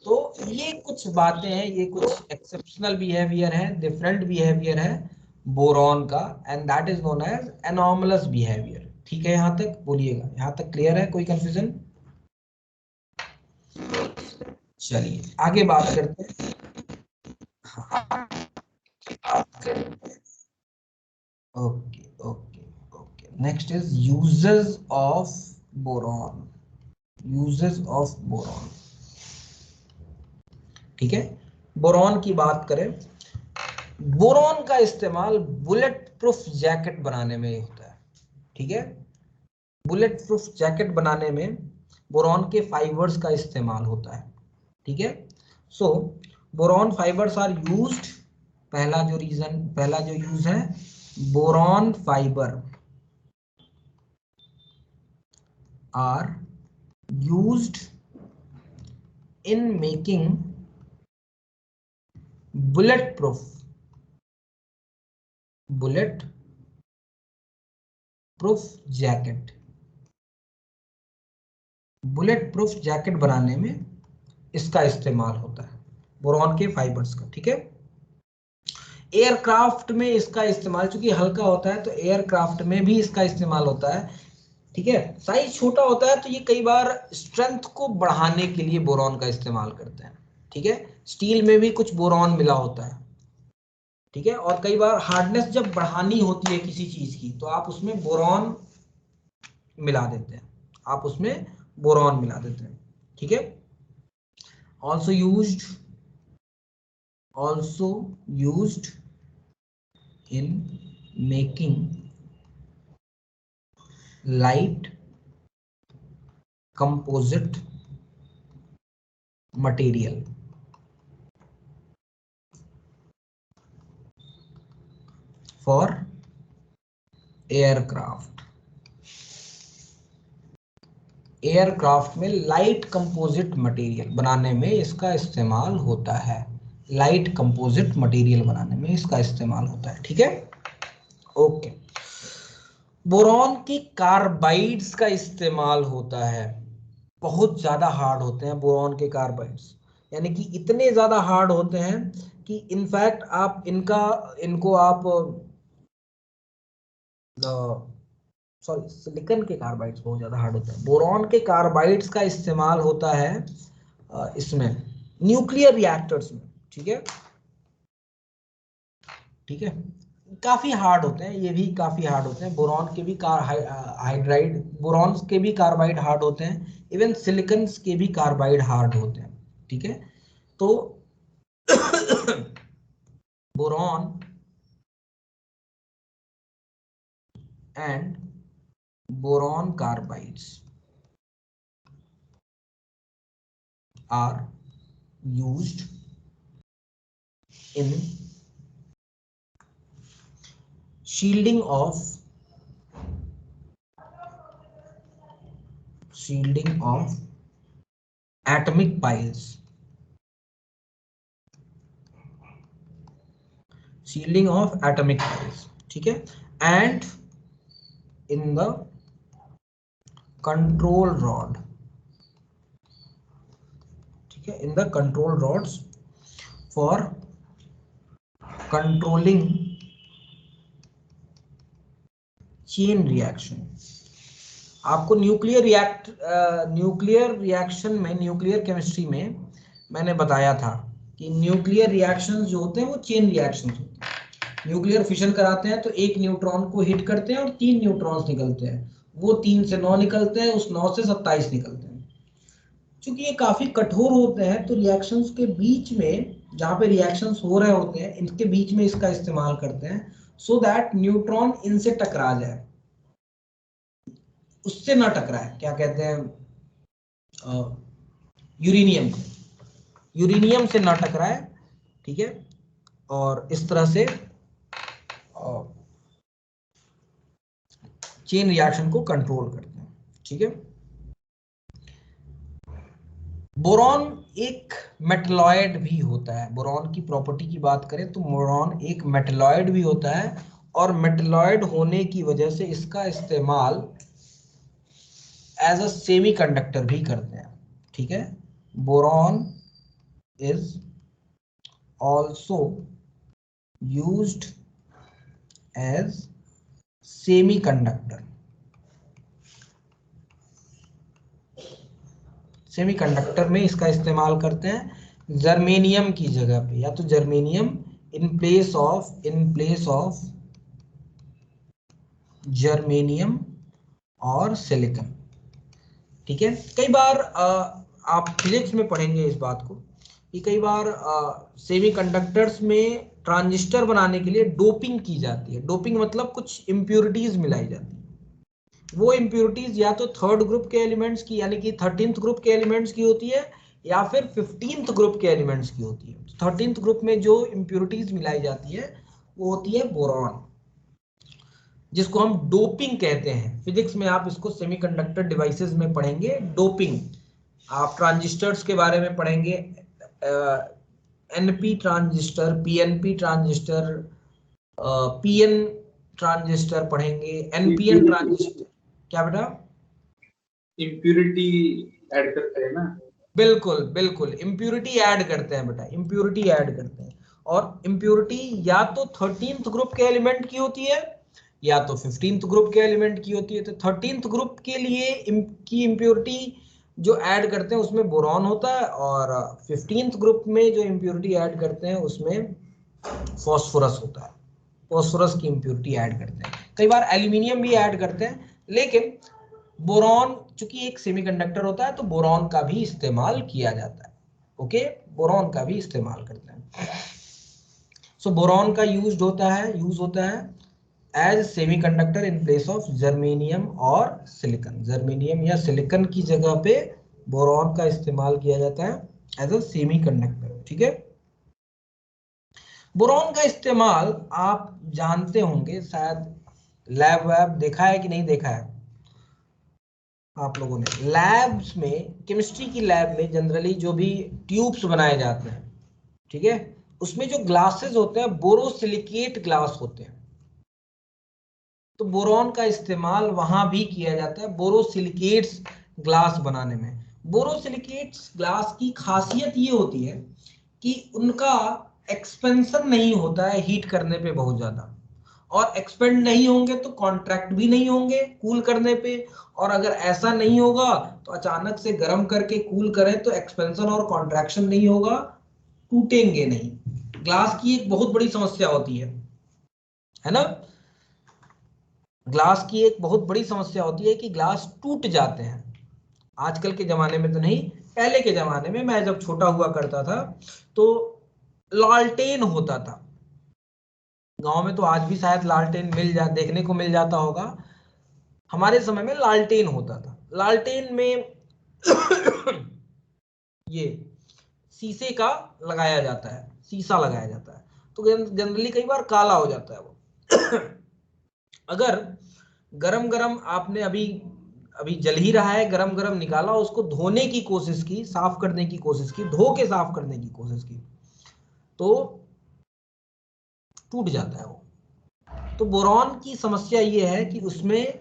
तो ये कुछ बातें हैं, ये कुछ एक्सेप्शनल बिहेवियर है, डिफरेंट बिहेवियर है बोरॉन का, and that is known as anomalous behaviour. ठीक है, यहां तक बोलिएगा, यहां तक क्लियर है, कोई कंफ्यूजन? चलिए आगे बात करते हैं। Okay okay okay, next is uses of boron. Uses of boron, ठीक है। बोरॉन की बात करें, बोरॉन का इस्तेमाल बुलेट प्रूफ जैकेट बनाने में होता है, ठीक है। बुलेट प्रूफ जैकेट बनाने में बोरॉन के फाइबर्स का इस्तेमाल होता है, ठीक है। So boron fibres are used, पहला जो यूज है, boron fibre are used in making bullet proof jacket. Bullet proof jacket बनाने में इसका इस्तेमाल होता है, बोरॉन के फाइबर्स का, ठीक है। एयरक्राफ्ट में इसका इस्तेमाल, चूंकि हल्का होता है तो एयरक्राफ्ट में भी इसका इस्तेमाल होता है, ठीक है। साइज छोटा होता है तो ये कई बार स्ट्रेंथ को बढ़ाने के लिए बोरॉन का इस्तेमाल करते हैं, ठीक है। स्टील में भी कुछ बोरॉन मिला होता है, ठीक है। और कई बार हार्डनेस जब बढ़ानी होती है किसी चीज की तो आप उसमें बोरॉन मिला देते हैं, आप उसमें बोरॉन मिला देते हैं, ठीक है। also used in making light composite material for aircraft. Aircraft में लाइट कंपोजिट मटेरियल बनाने में इसका इस्तेमाल होता है, लाइट कंपोजिट मटेरियल बनाने में इसका इस्तेमाल होता है, ठीक है। ओके, बोरॉन की कार्बाइड्स का इस्तेमाल होता है, बहुत ज्यादा हार्ड होते हैं बोरॉन के कार्बाइड्स, यानी कि इतने ज्यादा हार्ड होते हैं कि इनफैक्ट आप इनको आप सॉरी, सिलिकॉन के कार्बाइड्स बहुत ज्यादा हार्ड होते हैं, बोरॉन के कार्बाइड्स का इस्तेमाल होता है इसमें न्यूक्लियर रिएक्टर्स में, ठीक है, ठीक है। काफी हार्ड होते हैं, ये भी काफी हार्ड होते हैं, बोरॉन के भी हाइड्राइड, बोरॉन के भी कार्बाइड हार्ड होते हैं, इवन सिलिकॉन्स के भी कार्बाइड हार्ड होते हैं, ठीक है। तो boron and boron carbides are used in shielding of atomic piles, shielding of atomic piles, ठीक है, and in the control rod, ठीक है, in the control rods for controlling chain reaction। आपको न्यूक्लियर रिएक्शन में, न्यूक्लियर केमिस्ट्री में मैंने बताया था कि न्यूक्लियर रिएक्शंस जो होते हैं वो चेन रिएक्शंस होते हैं। न्यूक्लियर फिशन कराते हैं तो एक न्यूट्रॉन को हिट करते हैं और 3 न्यूट्रॉन्स निकलते हैं, वो 3 से 9 निकलते हैं, उस 9 से 27 निकलते हैं। क्योंकि ये काफी कठोर होते हैं तो रिएक्शंस के बीच में, जहां पे रिएक्शंस हो रहे होते हैं, इनके बीच में इसका इस्तेमाल करते हैं सो दैट न्यूट्रॉन इनसे टकरा जाए, उससे ना टकराए, क्या कहते हैं, यूरेनियम, यूरेनियम से ना टकराए, ठीक है। और इस तरह से चेन रिएक्शन को कंट्रोल करते हैं, ठीक है। बोरॉन एक मेटलॉयड भी होता है, बोरॉन की प्रॉपर्टी की बात करें तो बोरॉन एक मेटलॉयड भी होता है, और मेटलॉयड होने की वजह से इसका इस्तेमाल एज अ सेमी कंडक्टर भी करते हैं, ठीक है। Boron is also used as semiconductor, semiconductor में इसका इस्तेमाल करते हैं जर्मेनियम की जगह पे, या तो germanium in place of germanium और सिलिकॉन। ठीक है, कई बार आप फिजिक्स में पढ़ेंगे इस बात को कि कई बार सेमीकंडक्टर्स में ट्रांजिस्टर बनाने के लिए डोपिंग की जाती है। डोपिंग मतलब कुछ इम्प्योरिटीज मिलाई जाती है। वो इम्प्योरिटीज या तो थर्ड ग्रुप के एलिमेंट्स की यानी कि 13th ग्रुप के एलिमेंट्स की होती है, या फिर 15th ग्रुप के एलिमेंट्स की होती है। 13th ग्रुप में जो इम्प्योरिटीज मिलाई जाती है वो होती है बोरॉन, जिसको हम डोपिंग कहते हैं। फिजिक्स में आप इसको सेमीकंडक्टर डिवाइसेस में पढ़ेंगे डोपिंग। आप ट्रांजिस्टर्स के बारे में पढ़ेंगे, NP transistor, PNP transistor, PN transistor पढ़ेंगे, एनपीएन ट्रांजिस्टर। क्या बेटा? इम्प्यूरिटी ऐड करते हैं ना? बिल्कुल बिल्कुल, इम्प्योरिटी ऐड करते हैं बेटा, इम्प्योरिटी ऐड करते हैं। और इम्प्योरिटी या तो 13th ग्रुप के एलिमेंट की होती है या तो 15th ग्रुप के एलिमेंट की होती है। तो 13th ग्रुप के लिए की इम्प्योरिटी जो ऐड करते हैं उसमें बोरॉन होता है, और 15th ग्रुप में जो इम्प्योरिटी ऐड करते हैं उसमें फॉस्फोरस होता है। फॉस्फोरस की इम्प्योरिटी ऐड करते हैं, कई बार एल्यूमिनियम भी ऐड करते हैं, लेकिन बोरॉन चूंकि एक सेमीकंडक्टर होता है तो बोरॉन का भी इस्तेमाल किया जाता है। ओके, बोरॉन का भी इस्तेमाल करते हैं। सो बोरॉन का यूज होता है as semiconductor in place of germanium और सिलिकॉन। जर्मेनियम या सिलिकॉन की जगह पे बोरॉन का इस्तेमाल किया जाता है एज अ सेमीकंडक्टर। ठीक है, बोरॉन का इस्तेमाल आप जानते होंगे शायद, लैब वैब देखा है कि नहीं देखा है आप लोगों ने? लैब्स में, केमिस्ट्री की लैब में जनरली जो भी ट्यूब्स बनाए जाते हैं, ठीक है, उसमें जो ग्लासेस होते हैं बोरोसिलिकेट ग्लास होते हैं। तो बोरॉन का इस्तेमाल वहां भी किया जाता है बोरोसिलिकेट्स ग्लास बनाने में। बोरोसिलिकेट्स ग्लास की खासियत ये होती है कि उनका एक्सपेंशन नहीं होता है हीट करने पे बहुत ज्यादा, और एक्सपेंड नहीं होंगे तो कॉन्ट्रैक्ट भी नहीं होंगे कूल करने पे। और अगर ऐसा नहीं होगा तो अचानक से गर्म करके कूल करें तो एक्सपेंशन और कॉन्ट्रैक्शन नहीं होगा, टूटेंगे नहीं। ग्लास की एक बहुत बड़ी समस्या होती है ना? ग्लास की एक बहुत बड़ी समस्या होती है कि ग्लास टूट जाते हैं। आजकल के जमाने में तो नहीं, पहले के जमाने में मैं जब छोटा हुआ करता था तो लालटेन होता था। गांव में तो आज भी शायद लालटेन देखने को मिल जाता होगा। हमारे समय में लालटेन होता था। लालटेन में ये शीशे का लगाया जाता है, शीशा लगाया जाता है, तो जनरली कई बार काला हो जाता है वो। अगर गरम गरम आपने अभी अभी जल ही रहा है, गरम गरम निकाला, उसको धोने की कोशिश की, साफ करने की कोशिश की, धो के साफ करने की कोशिश की, तो टूट जाता है वो। तो बोरॉन की समस्या ये है कि उसमें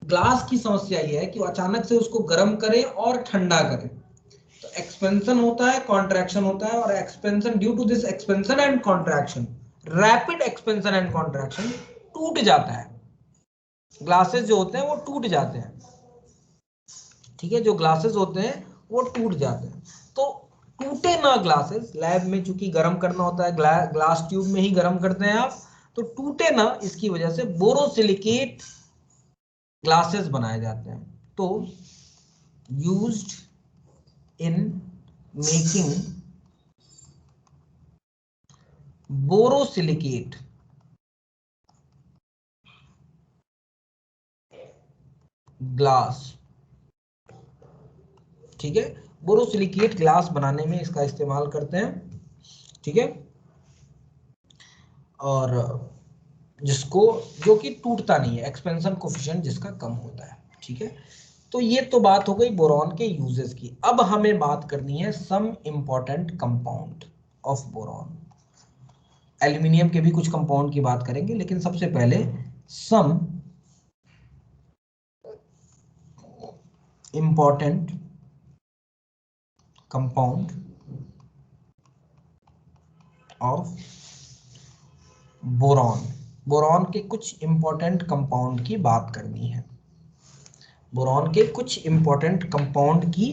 ग्लास की समस्या ये है कि वो अचानक से उसको गर्म करें और ठंडा करें तो एक्सपेंशन होता है, कॉन्ट्रैक्शन होता है, और expansion, due to this expansion and contraction, rapid expansion and contraction, टूट जाता है। ग्लासेस जो होते हैं वो टूट जाते हैं। ठीक है, जो ग्लासेस होते हैं वो टूट जाते हैं। तो टूटे ना ग्लासेस, लैब में चूंकि गर्म करना होता है, ग्लास ट्यूब में ही गर्म करते हैं आप, तो टूटे ना इसकी वजह से बोरोसिलिकेट ग्लासेस बनाए जाते हैं। तो used in making borosilicate glass. ठीक है, बोरोसिलिकेट ग्लास बनाने में इसका इस्तेमाल करते हैं। ठीक है, और जिसको, जो कि टूटता नहीं है, एक्सपेंशन कोफिशिएंट जिसका कम होता है। ठीक है, तो ये तो बात हो गई बोरॉन के यूजेस की। अब हमें बात करनी है some important compound of boron. Aluminium के भी कुछ कंपाउंड की बात करेंगे, लेकिन सबसे पहले some important compound of boron. Boron के कुछ इंपॉर्टेंट कंपाउंड की बात करनी है। बोरॉन के कुछ इंपॉर्टेंट कंपाउंड की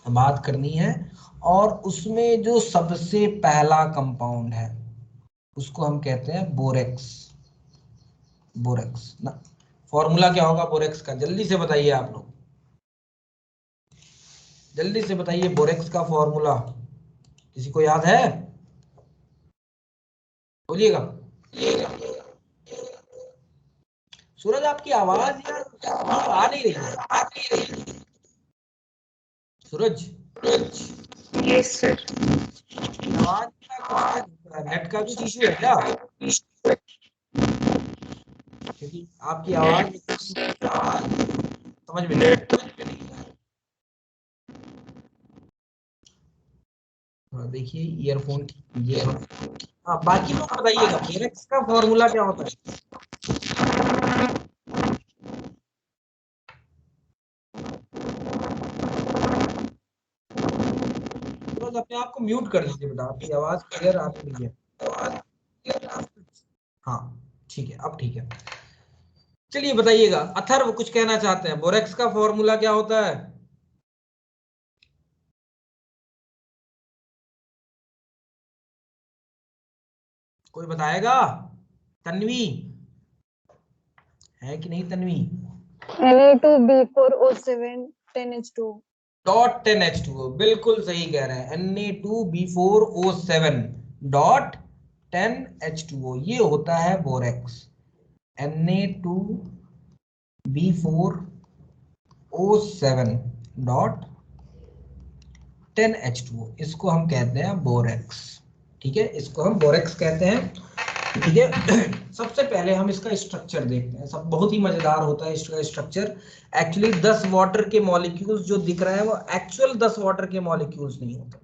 बात करनी है, और उसमें जो सबसे पहला कंपाउंड है उसको हम कहते हैं बोरेक्स। बोरेक्स ना, फॉर्मूला क्या होगा बोरेक्स का, जल्दी से बताइए आप लोग, जल्दी से बताइए बोरेक्स का फॉर्मूला, किसी को याद है? बोलिएगा। सूरज आपकी आवाज यार आ नहीं रही है। सूरज, यस सर। आवाज का नेट का कुछ इशू है क्या? क्योंकि आपकी आवाज समझ में नहीं देखिए ईयरफोन ये, हाँ बाकी लोग बताइएगा बोरेक्स का फॉर्मूला क्या होता है? सूरज अपने आप को म्यूट कर लीजिए बेटा, आपकी आवाज क्लियर आ रही है। हाँ ठीक है, अब ठीक है। चलिए बताइएगा, अथर्व कुछ कहना चाहते हैं, बोरेक्स का फॉर्मूला क्या होता है? कोई बताएगा? तन्वी है कि नहीं? Tanvi, Na2B4O7 10H2। Dot 10H2O, बिल्कुल सही कह रहे हैं, Na2B4O7 डॉट 10H2O, ये होता है बोरेक्स। Na2B4O7 डॉट 10H2O, इसको हम कहते हैं बोरेक्स। ठीक है, इसको हम बोरेक्स कहते हैं। ठीक है, सबसे पहले हम इसका स्ट्रक्चर देखते हैं, सब बहुत ही मजेदार होता है इसका स्ट्रक्चर। एक्चुअली 10 वाटर के मॉलिक्यूल्स जो दिख रहा है वो एक्चुअल 10 वाटर के मॉलिक्यूल्स नहीं होते,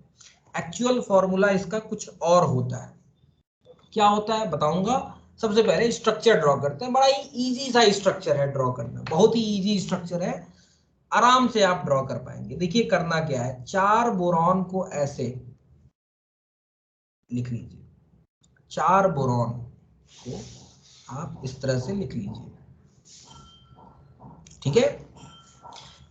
एक्चुअल फॉर्मूला इसका कुछ और होता है। क्या होता है बताऊंगा। सबसे पहले स्ट्रक्चर ड्रॉ करते हैं, बड़ा ही इजी सा स्ट्रक्चर है ड्रॉ करना, बहुत ही इजी स्ट्रक्चर है, आराम से आप ड्रॉ कर पाएंगे। देखिए करना क्या है, 4 बोरॉन को ऐसे लिख लीजिए, 4 बोरॉन को आप इस तरह से लिख लीजिए। ठीक है,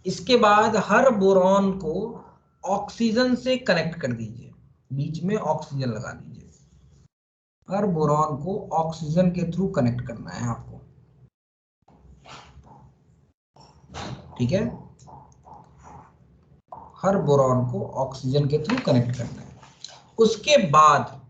इसके बाद हर बोरॉन को ऑक्सीजन से कनेक्ट कर दीजिए, बीच में ऑक्सीजन लगा दीजिए। हर बोरॉन को ऑक्सीजन के थ्रू कनेक्ट करना है आपको। ठीक है, हर बोरॉन को ऑक्सीजन के थ्रू कनेक्ट करना है। उसके बाद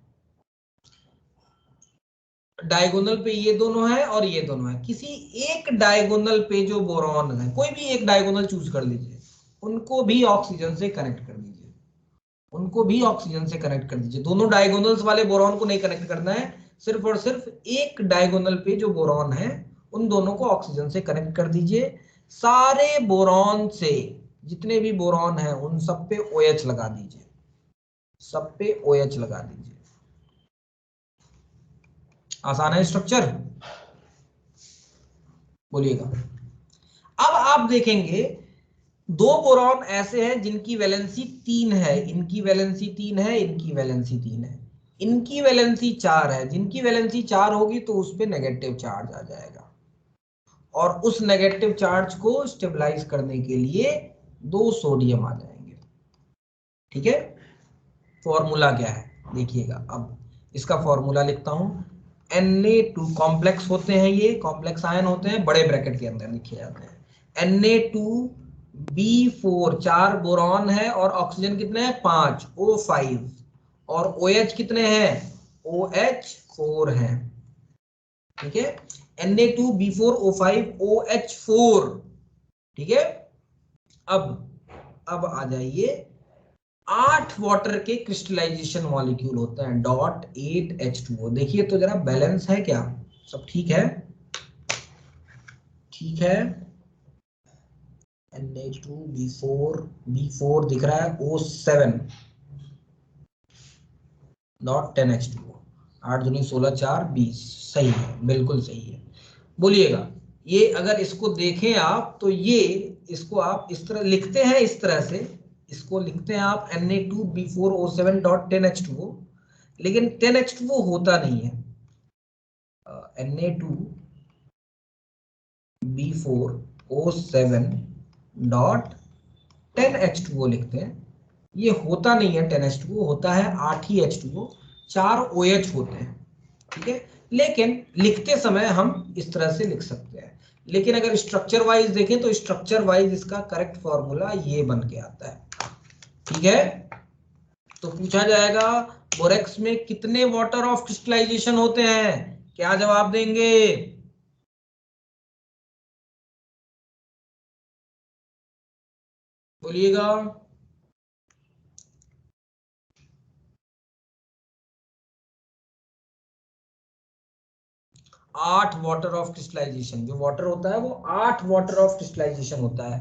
डायगोनल पे ये दोनों है और ये दोनों है, किसी एक डायगोनल पे जो बोरॉन है, कोई भी एक डायगोनल चूज कर लीजिए, उनको भी ऑक्सीजन से कनेक्ट कर दीजिए, उनको भी ऑक्सीजन से कनेक्ट कर दीजिए। दोनों डायगोनल्स वाले बोरॉन को नहीं कनेक्ट करना है, सिर्फ और सिर्फ एक डायगोनल पे जो बोरॉन है उन दोनों को ऑक्सीजन से कनेक्ट कर दीजिए। सारे बोरॉन से जितने भी बोरॉन है उन सब पे OH लगा दीजिए, सब पे OH लगा दीजिए। आसान है स्ट्रक्चर, बोलिएगा। अब आप देखेंगे 2 बोरॉन ऐसे हैं जिनकी वैलेंसी 3 है, इनकी वैलेंसी 3 है, इनकी वैलेंसी 3 है, इनकी वैलेंसी 4 है। जिनकी वैलेंसी 4 होगी तो उस पे नेगेटिव चार्ज आ जाएगा, और उस नेगेटिव चार्ज को स्टेबलाइज करने के लिए 2 सोडियम आ जाएंगे। ठीक है, फॉर्मूला क्या है देखिएगा, अब इसका फॉर्मूला लिखता हूं। Na2 कॉम्प्लेक्स होते हैं, ये कॉम्प्लेक्स आयन होते हैं, बड़े ब्रैकेट के अंदर लिखे जाते हैं। Na2B4, 4 बोरॉन है और ऑक्सीजन कितने हैं 5, O5, और OH कितने हैं OH4 हैं। ठीक है, Na2B4O5 OH4। ठीक है, अब आ जाइए, 8 वाटर के क्रिस्टलाइजेशन मॉलिक्यूल होते हैं, डॉट 8H2O। देखिए तो जरा बैलेंस है क्या, सब ठीक है? ठीक है, Na2B4 दिख रहा है, O7 डॉट 10H2O, 8 दूनी 16 4 20, सही है, बिल्कुल सही है। बोलिएगा, ये अगर इसको देखें आप तो ये, इसको आप इस तरह लिखते हैं, इस तरह से इसको लिखते हैं आप Na2B4O7 डॉट 10H2O, लेकिन 10H2O होता नहीं है। Na2B4 O7.10H2O लिखते हैं। ये होता नहीं है 10H2O, होता है 8 ही H2O, 4 OH होते हैं, ठीक है। लेकिन लिखते समय हम इस तरह से लिख सकते हैं, लेकिन अगर स्ट्रक्चर वाइज देखें तो स्ट्रक्चर वाइज इसका करेक्ट फॉर्मूला ये बन के आता है, ठीक है। तो पूछा जाएगा बोरेक्स में कितने वाटर ऑफ क्रिस्टलाइजेशन होते हैं, क्या जवाब देंगे? बोलिएगा। 8 वाटर ऑफ क्रिस्टलाइजेशन, जो वाटर होता है वो 8 वाटर ऑफ क्रिस्टलाइजेशन होता है,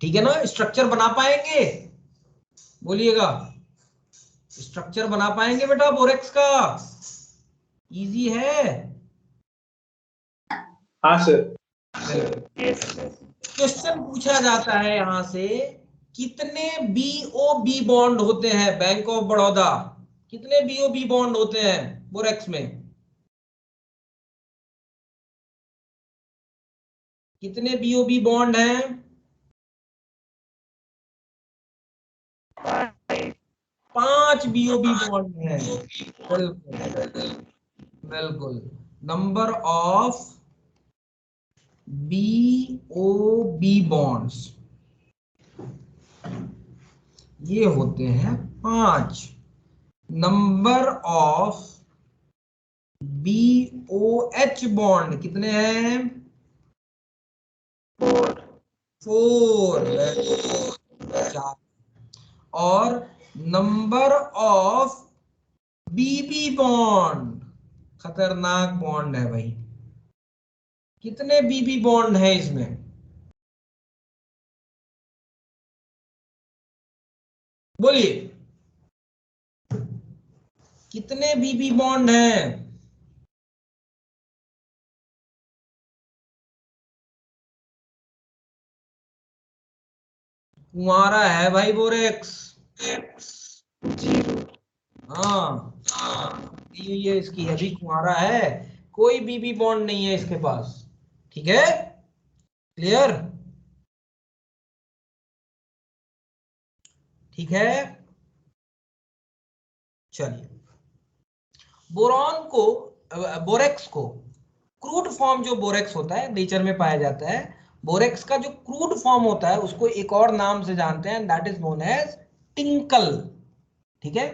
ठीक है ना। स्ट्रक्चर बना पाएंगे? बोलिएगा, स्ट्रक्चर बना पाएंगे बेटा बोरेक्स का? इजी है। हाँ सर। क्वेश्चन पूछा जाता है यहां से, कितने BOB बॉन्ड होते हैं बैंक ऑफ बड़ौदा, कितने BOB बॉन्ड होते हैं बोरेक्स में? कितने BOB बॉन्ड हैं? 5 BOB बॉन्ड हैं। बिल्कुल बिल्कुल। नंबर ऑफ BOB बॉन्ड्स ये होते हैं 5। नंबर ऑफ BOH बॉन्ड कितने हैं? 4। 4। और नंबर ऑफ BB बॉन्ड, खतरनाक बॉन्ड है भाई, कितने BB बॉन्ड है इसमें? बोलिए, कितने BB बॉन्ड हैं? कुंवारा है भाई बोरेक्स। हाँ, ये इसकी अभी कुंवारा है, कोई BB बॉन्ड नहीं है इसके पास, ठीक है। क्लियर? ठीक है, चलिए। बोरॉन को, बोरेक्स को क्रूड फॉर्म, जो बोरेक्स होता है नेचर में पाया जाता है, बोरेक्स का जो क्रूड फॉर्म होता है उसको एक और नाम से जानते हैं, that is known as tincal, ठीक है।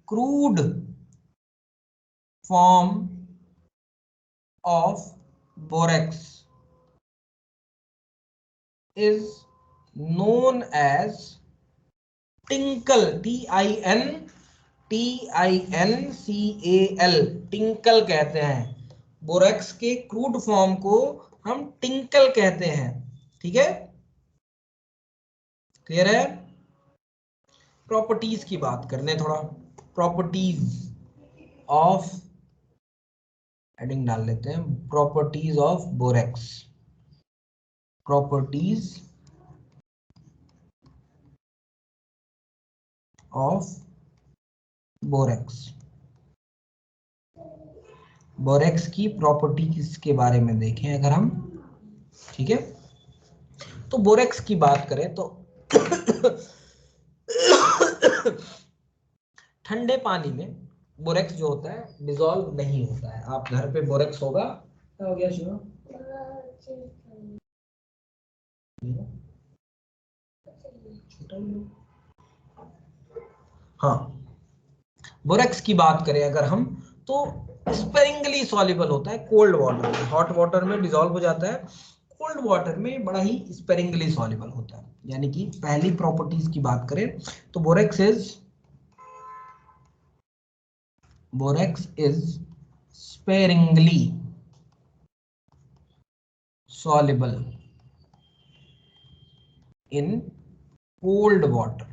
Crude form of borax is known as tincal, TINCAL, tincal कहते हैं। बोरेक्स के क्रूड फॉर्म को हम टिंकल कहते हैं, ठीक है। क्लियर है? प्रॉपर्टीज की बात कर लें थोड़ा। प्रॉपर्टीज ऑफ, हेडिंग डाल लेते हैं, properties of borax. Properties of borax, borax की प्रॉपर्टीज के बारे में देखें अगर हम, ठीक है। तो बोरेक्स की बात करें तो ठंडे पानी में बोरेक्स जो होता है डिसॉल्व नहीं होता है। आप घर पे बोरेक्स होगा, क्या हो गया शिवा? हाँ, बोरेक्स की बात करें अगर हम तो स्पेरिंगली सॉल्युबल होता है कोल्ड वाटर में, हॉट वाटर में डिसॉल्व हो जाता है, कोल्ड वाटर में बड़ा ही स्पेरिंगली सॉल्युबल होता है। यानी कि पहली प्रॉपर्टीज की बात करें तो borax is sparingly soluble in cold water।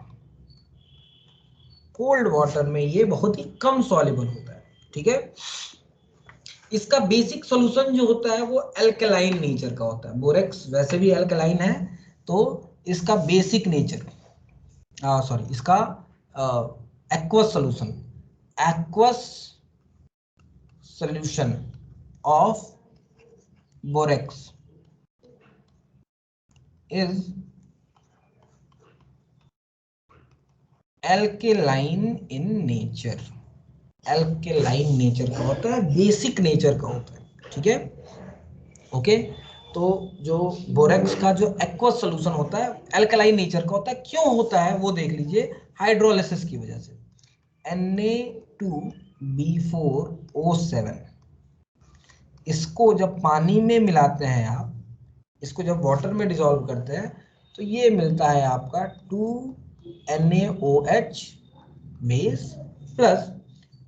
Cold water में ये बहुत ही कम सॉल्युबल होता है, ठीक है। इसका बेसिक सॉल्यूशन जो होता है वो एल्कलाइन नेचर का होता है। बोरेक्स वैसे भी एल्कलाइन है, तो इसका बेसिक नेचर, सॉरी, इसका aqueous solution, aqueous solution of borax is alkaline in nature. Alkaline nature का होता है, बेसिक नेचर का होता है, ठीक है, ओके। तो जो बोरेक्स का जो एक्वस सोल्यूशन होता है एल्कलाइन नेचर का होता है। क्यों होता है वो देख लीजिए, हाइड्रोलिसिस की वजह से। Na2B4O7, इसको जब पानी में मिलाते हैं आप, इसको जब वाटर में डिसॉल्व करते हैं तो ये मिलता है आपका 2NaOH बेस प्लस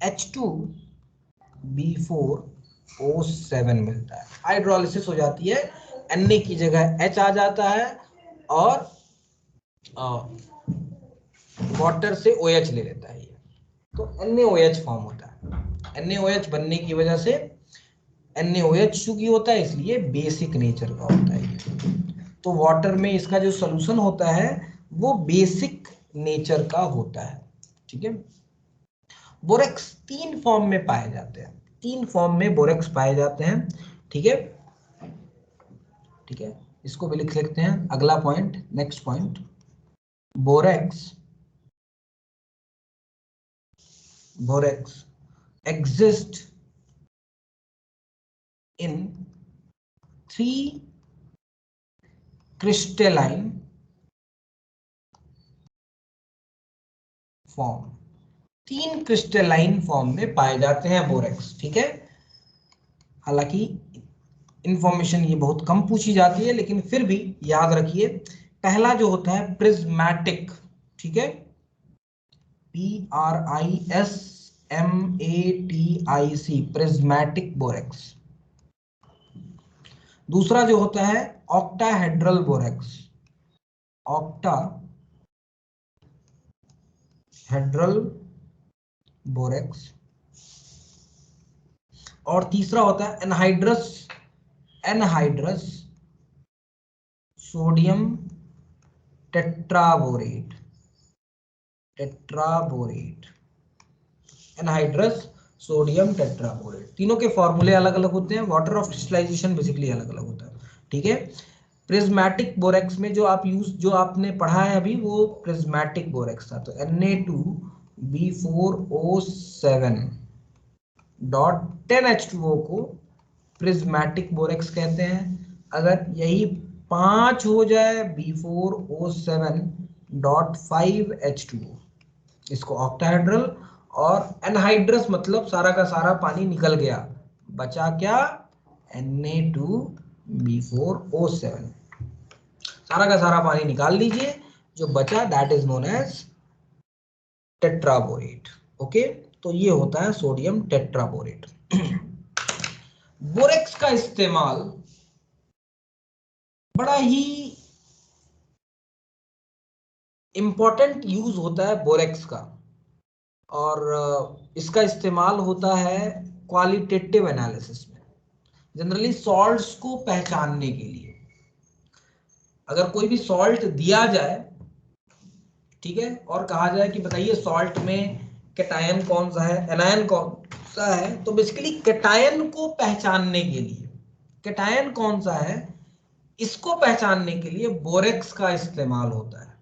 H2B4O7 मिलता है। हाइड्रोलिसिस हो जाती है, Na की जगह H आ जाता है और वाटर से OH ले लेता है ये, तो NaOH फॉर्म होता है। NaOH बनने की वजह से NaOH चूंकि होता है इसलिए बेसिक नेचर का होता है ये। तो वाटर में इसका जो सोल्यूशन होता है वो बेसिक नेचर का होता है, ठीक है। बोरेक्स 3 फॉर्म में पाए जाते हैं, 3 फॉर्म में बोरेक्स पाए जाते हैं, ठीक है, ठीक है। इसको भी लिख लेते हैं। अगला point, next point, borax exist in 3 crystalline form. 3 crystalline form में पाए जाते हैं बोरेक्स, ठीक है। हालांकि इंफॉर्मेशन ये बहुत कम पूछी जाती है, लेकिन फिर भी याद रखिए। पहला जो होता है प्रिज्मेटिक, ठीक है, PRISMATIC, प्रिज्मेटिक बोरेक्स। दूसरा जो होता है ऑक्टाहेड्रल बोरेक्स, ऑक्टाहेड्रल बोरेक्स। और तीसरा होता है anhydrous sodium tetraborate, anhydrous sodium tetraborate. तीनों के फॉर्मूले अलग अलग होते हैं, वाटर ऑफ क्रिस्टलाइजेशन बेसिकली अलग अलग होता है, ठीक है। प्रिज्मेटिक बोरेक्स में जो आपने पढ़ा है अभी, वो प्रिज्मेटिक बोरेक्स था। तो Na2B4O7 डॉट 10H2O को प्रिज्मेटिक बोरेक्स कहते हैं। अगर यही 5 हो जाए, B4O7 डॉट 5H2O, इसको ऑक्टाहेड्रल। और एनहाइड्रस मतलब सारा का सारा पानी निकल गया, बचा क्या, Na2B4O7, सारा का सारा पानी निकाल लीजिए, जो बचा that is known as tetraborate, okay. तो ये होता है सोडियम टेट्राबोरेट। बोरेक्स का इस्तेमाल बड़ा ही इंपॉर्टेंट यूज होता है बोरेक्स का, और इसका इस्तेमाल होता है क्वालिटेटिव एनालिसिस में, जनरली सॉल्ट्स को पहचानने के लिए। अगर कोई भी सॉल्ट दिया जाए, ठीक है, और कहा जाए कि बताइए सॉल्ट में कैटायन कौन सा है, एनायन कौन सा है, तो बेसिकली कैटायन को पहचानने के लिए, कैटायन कौन सा है इसको पहचानने के लिए बोरेक्स का इस्तेमाल होता है।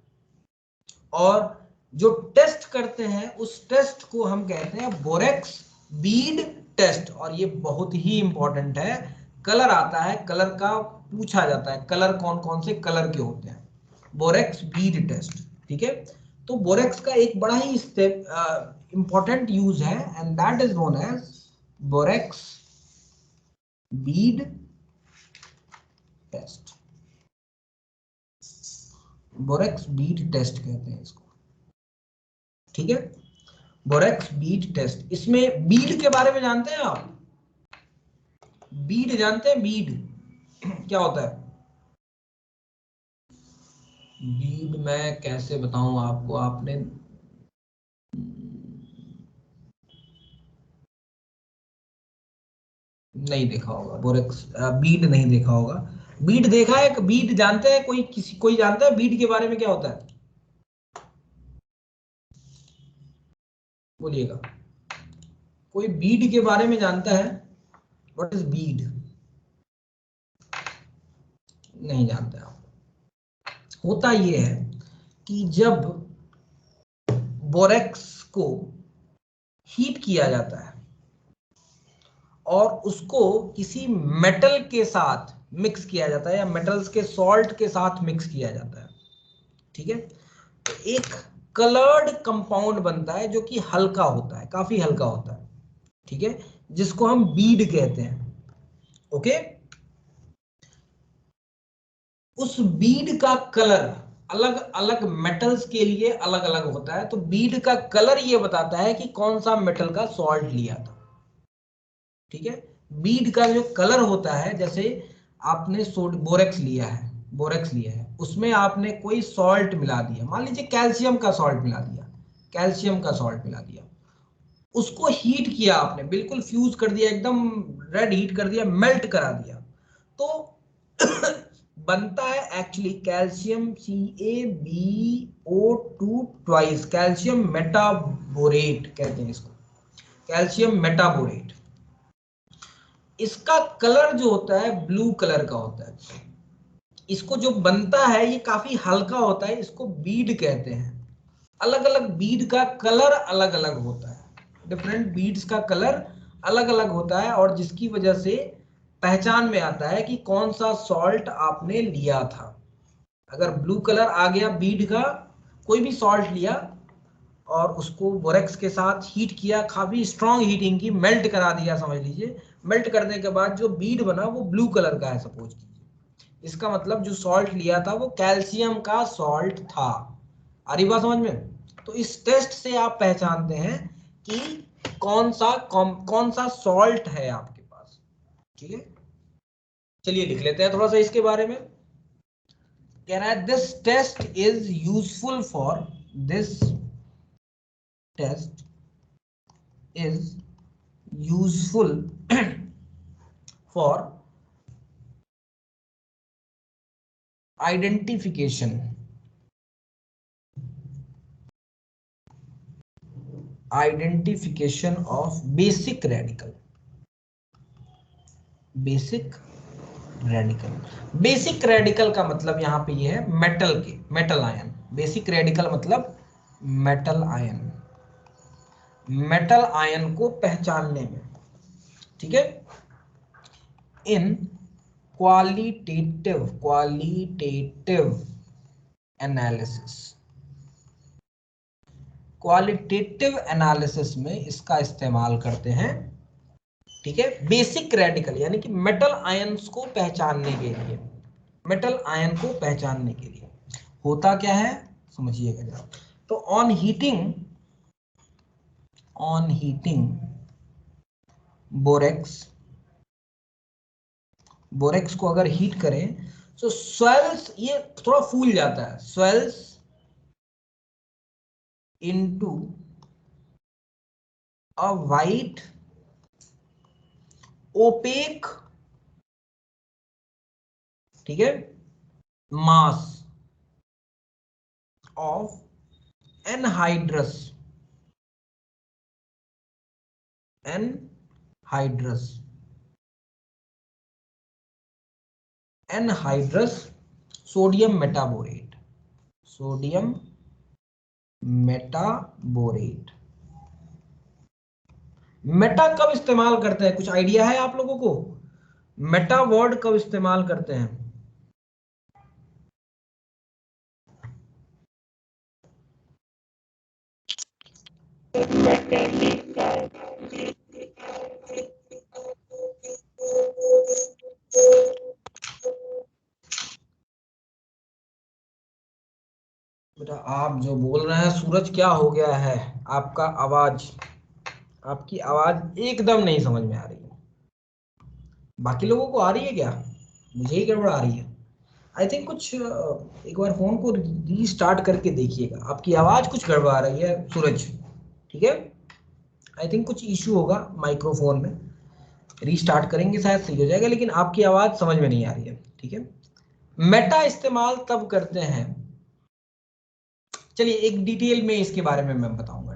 और जो टेस्ट करते हैं उस टेस्ट को हम कहते हैं बोरेक्स बीड टेस्ट। और ये बहुत ही इंपॉर्टेंट है, कलर आता है, कलर का पूछा जाता है, कलर कौन कौन से कलर के होते हैं, बोरेक्स बीड टेस्ट, ठीक है। तो बोरेक्स का एक बड़ा ही इंपॉर्टेंट यूज है, and that is known as borax bead test. Borax bead test कहते हैं इसको, ठीक है, बोरेक्स बीड टेस्ट। इसमें बीड के बारे में जानते हैं आप? बीड जानते हैं? बीड क्या होता है? बीड मैं कैसे बताऊं आपको, आपने नहीं देखा होगा बोरेक्स बीड, नहीं देखा होगा। बीड देखा है? बीड जानते हैं? कोई जानता है बीड के बारे में क्या होता है? बोलिएगा, कोई बीड के बारे में जानता है? What is Beed? नहीं जानते आप, होता ये है कि जब बोरेक्स को हीट किया जाता है और उसको किसी मेटल के साथ मिक्स किया जाता है या मेटल्स के सॉल्ट के साथ मिक्स किया जाता है, ठीक है, तो एक कलर्ड कंपाउंड बनता है जो कि हल्का होता है, काफी हल्का होता है, ठीक है, जिसको हम बीड कहते हैं। ओके, उस बीड का कलर अलग अलग मेटल्स के लिए अलग अलग होता है, तो बीड का कलर ये बताता है कि कौन सा मेटल का सॉल्ट लिया था, ठीक है। बीड का जो कलर होता है, जैसे आपने बोरेक्स लिया है, बोरेक्स लिया है, उसमें आपने कोई सॉल्ट मिला दिया, मान लीजिए कैल्शियम का सॉल्ट मिला दिया, कैल्शियम का सॉल्ट मिला दिया, उसको हीट किया आपने, बिल्कुल फ्यूज कर दिया, एकदम रेड हीट कर दिया, मेल्ट करा दिया, तो बनता है actually calcium CaBO2 twice, calcium metaborate कहते हैं इसको, कैल्शियम मेटाबोरेट। इसका कलर जो होता है ब्लू कलर का होता है। इसको जो बनता है ये काफी हल्का होता है, इसको बीड कहते हैं। अलग अलग बीड का कलर अलग अलग होता है, डिफरेंट बीड्स का कलर अलग अलग होता है, और जिसकी वजह से पहचान में आता है कि कौन सा सॉल्ट आपने लिया था। अगर ब्लू कलर आ गया बीड का, कोई भी सॉल्ट लिया और उसको बोरेक्स के साथ हीट किया, काफी स्ट्रॉन्ग हीटिंग की, मेल्ट करा दिया समझ लीजिए, मेल्ट करने के बाद जो बीड बना वो ब्लू कलर का है सपोज कीजिए, इसका मतलब जो सॉल्ट लिया था वो कैल्शियम का सॉल्ट था। आ रही बात समझ में? तो इस टेस्ट से आप पहचानते हैं कि कौन सा सॉल्ट है आपके पास, ठीक है। चलिए लिख लेते हैं थोड़ा सा इसके बारे में। कह रहा है this test is useful for, this test is useful for identification of basic radical, basic radical का मतलब यहां पे ये है मेटल आयन। बेसिक रेडिकल मतलब मेटल आयन को पहचानने में, ठीक है। इन क्वालिटेटिव एनालिसिस में इसका इस्तेमाल करते हैं, ठीक है। बेसिक रेडिकल यानी कि मेटल आयंस को पहचानने के लिए, मेटल आयन को पहचानने के लिए होता क्या है समझिएगा जरा। तो ऑन हीटिंग बोरेक्स को अगर हीट करें तो स्वेल्स, ये थोड़ा फूल जाता है, swells into a white opaque, ठीक है, mass of anhydrous sodium metaborate. Meta कब इस्तेमाल करते हैं, कुछ आइडिया है आप लोगों को? मेटा वर्ड कब इस्तेमाल करते हैं? बेटा आप जो बोल रहे हैं सूरज, क्या हो गया है? आपका आवाज, आपकी आवाज एकदम नहीं समझ में आ रही है। बाकी लोगों को आ रही है क्या? मुझे ही गड़बड़ आ रही है। आई थिंक कुछ एक बार फोन को रीस्टार्ट करके देखिएगा, आपकी आवाज कुछ गड़बड़ आ रही है सूरज, ठीक है। आई थिंक कुछ इश्यू होगा माइक्रोफोन में, रीस्टार्ट करेंगे शायद सही हो जाएगा, लेकिन आपकी आवाज समझ में नहीं आ रही है, ठीक है। मेटा इस्तेमाल तब करते हैं, चलिए एक डिटेल में इसके बारे में मैं बताऊंगा,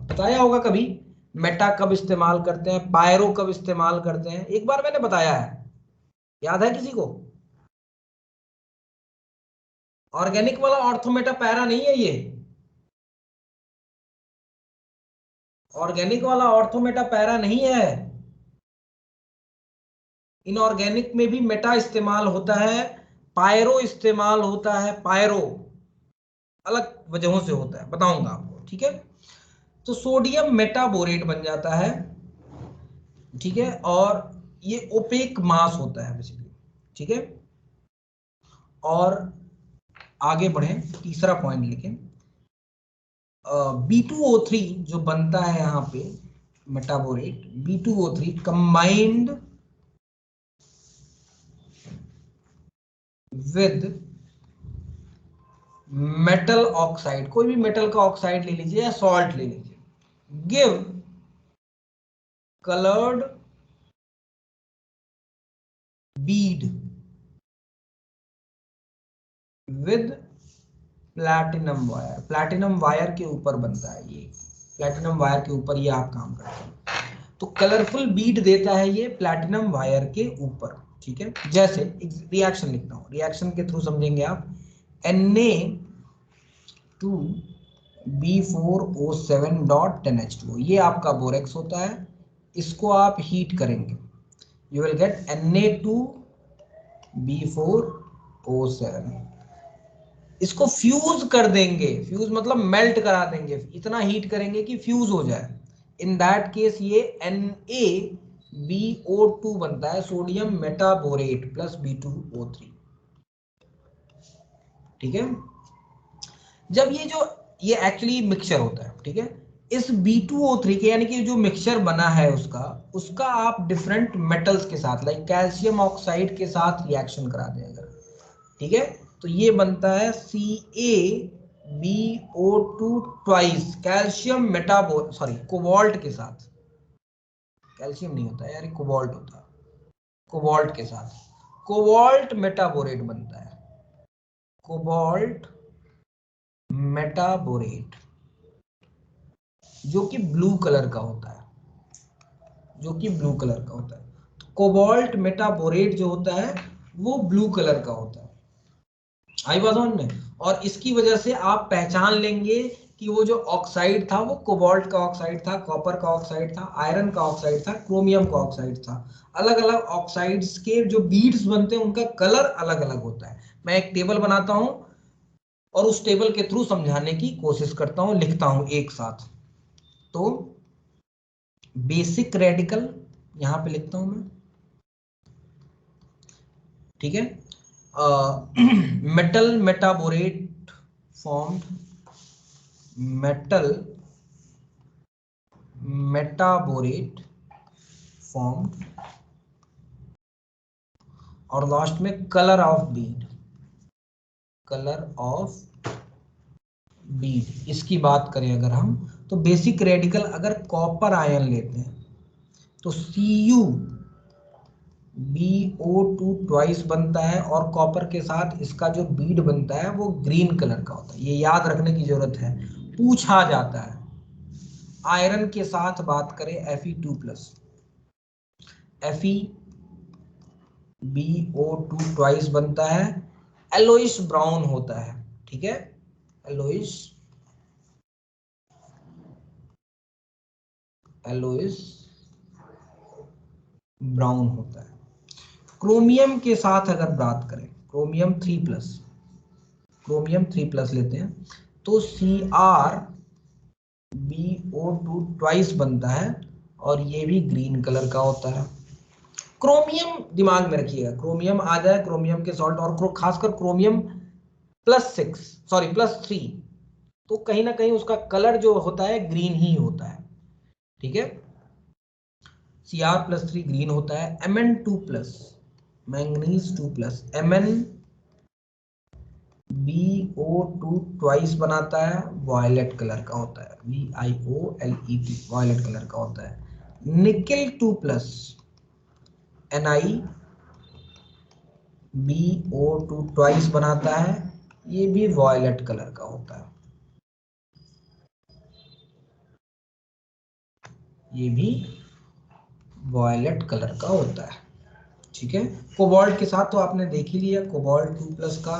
बताया होगा कभी मेटा कब इस्तेमाल करते हैं, पायरो कब इस्तेमाल करते हैं, एक बार मैंने बताया है, याद है किसी को? ऑर्गेनिक वाला ऑर्थोमेटा पैरा नहीं है ये, ऑर्गेनिक वाला ऑर्थोमेटा पैरा नहीं है। इनऑर्गेनिक में भी मेटा इस्तेमाल होता है, पायरो इस्तेमाल होता है, पायरो अलग वजहों से होता है, बताऊंगा आपको, ठीक है। तो सोडियम मेटाबोरेट बन जाता है, ठीक है, और ये ओपेक मास होता है बेसिकली, ठीक है। और आगे बढ़े, तीसरा पॉइंट लिखें, B2O3 जो बनता है यहाँ पे metaborate, B2O3 combined with metal oxide, कोई भी मेटल का ऑक्साइड ले लीजिए या सॉल्ट ले लीजिए, give coloured Beed with platinum wire, platinum wire के ऊपर बनता है ये, प्लैटिनम वायर के ऊपर ये आप काम करते हैं, तो कलरफुल बीड देता है ये प्लैटिनम वायर के ऊपर, ठीक है। जैसे रिएक्शन लिखता हूं, रिएक्शन के थ्रू समझेंगे आप, Na2B4O7.10H2O, ये आपका बोरेक्स होता है, इसको आप हीट करेंगे, यू विल गेट Na2B4O7, इसको फ्यूज कर देंगे, फ्यूज मतलब मेल्ट करा देंगे, इतना हीट करेंगे कि फ्यूज हो जाए, इन दैट केस ये NaBO2 बनता है, सोडियम मेटाबोरेट प्लस B2O3, ठीक है। जब ये एक्चुअली मिक्सचर होता है, ठीक है, इस B2O3 के यानी कि जो मिक्सचर बना है उसका आप डिफरेंट मेटल्स के साथ लाइक कैल्शियम ऑक्साइड के साथ रिएक्शन करा दें अगर, ठीक है, तो ये बनता है CaBO2 ट्वाइस कैल्शियम कोबाल्ट के साथ, कैल्शियम नहीं होता है यार, कोबाल्ट होता है, कोबाल्ट के साथ कोबाल्ट मेटाबोरेट बनता है, कोबाल्ट मेटाबोरेट जो कि ब्लू कलर का होता है, जो कि ब्लू कलर का होता है, कोबाल्ट मेटाबोरेट जो होता है वो ब्लू कलर का होता है, आई बात समझ में। और इसकी वजह से आप पहचान लेंगे कि वो जो ऑक्साइड था वो कोबाल्ट का ऑक्साइड था, कॉपर का ऑक्साइड था, आयरन का ऑक्साइड था, क्रोमियम का ऑक्साइड था। अलग अलग ऑक्साइड्स के जो बीड्स बनते हैं उनका कलर अलग अलग होता है। मैं एक टेबल बनाता हूं और उस टेबल के थ्रू समझाने की कोशिश करता हूं, लिखता हूं एक साथ। तो बेसिक रेडिकल यहां पे लिखता हूं मैं, ठीक है, metal metaborate formed, metal metaborate formed, और लास्ट में colour of Beed, colour of Beed. इसकी बात करें अगर हम, तो बेसिक रेडिकल अगर कॉपर आयन लेते हैं तो CuBO2 ट्वाइस बनता है, और कॉपर के साथ इसका जो बीड बनता है वो ग्रीन कलर का होता है, ये याद रखने की जरूरत है, पूछा जाता है। आयरन के साथ बात करें Fe2+, FeBO2 ट्वाइस बनता है, एलोइस ब्राउन होता है, ठीक है, एलोइस ब्राउन होता है। क्रोमियम के साथ अगर बात करें, क्रोमियम 3+ लेते हैं तो CrBO2 ट्वाइस बनता है, और ये भी ग्रीन कलर का होता है। क्रोमियम दिमाग में रखिएगा, क्रोमियम आ जाए, क्रोमियम के सॉल्ट, और खासकर क्रोमियम +3, तो कहीं ना कहीं उसका कलर जो होता है ग्रीन ही होता है, ठीक है। Cr+3 ग्रीन होता है। Mn2+, मैंगनीज 2+, MnBO2 ट्वाइस बनाता है, वायलेट कलर का होता है, VIOLET, वायलेट कलर का होता है। निकेल 2+, NiBO2 ट्वाइस बनाता है, ये भी वायलेट कलर का होता है, ये भी वायलेट कलर का होता है, ठीक है। कोबाल्ट के साथ तो आपने देख ही लिया, कोबाल्ट 2+ का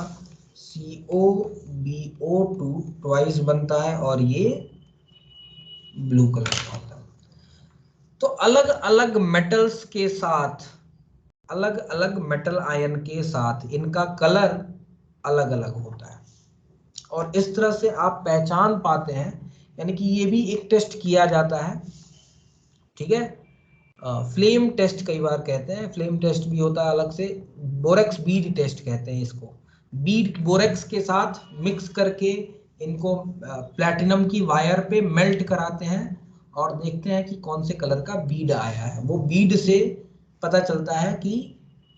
COBO2 ट्वाइस बनता है और ये ब्लू कलर का होता है। तो अलग अलग मेटल्स के साथ, अलग अलग मेटल आयन के साथ इनका कलर अलग अलग होता है और इस तरह से आप पहचान पाते हैं, यानी कि ये भी एक टेस्ट किया जाता है, ठीक है। फ्लेम टेस्ट कई बार कहते हैं, फ्लेम टेस्ट भी होता है अलग से, बोरेक्स बीड टेस्ट कहते हैं इसको। बीड बोरेक्स के साथ मिक्स करके इनको प्लैटिनम की वायर पे मेल्ट कराते हैं और देखते हैं कि कौन से कलर का बीड आया है। वो बीड से पता चलता है कि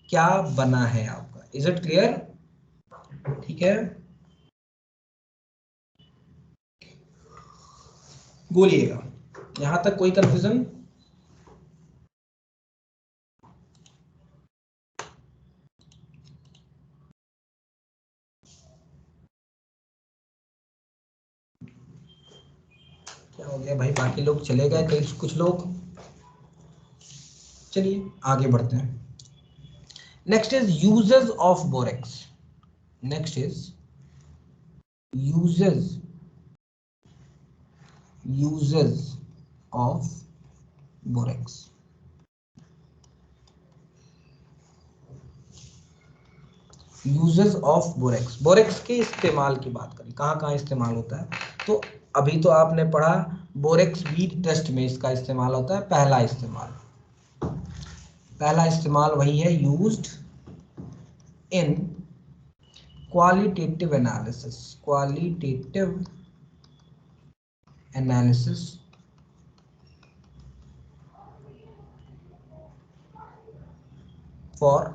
क्या बना है आपका। Is it clear? ठीक है, बोलिएगा, यहां तक कोई कंफ्यूजन? क्या हो गया भाई, बाकी लोग चले गए कई कुछ लोग। चलिए आगे बढ़ते हैं। Next is uses of borax. Next is uses of borax. Uses of borax, borax के इस्तेमाल की बात करें, कहाँ कहाँ इस्तेमाल होता है। तो अभी तो आपने पढ़ा बोरेक्स बीड टेस्ट में इसका इस्तेमाल होता है। पहला इस्तेमाल वही है, used in qualitative analysis for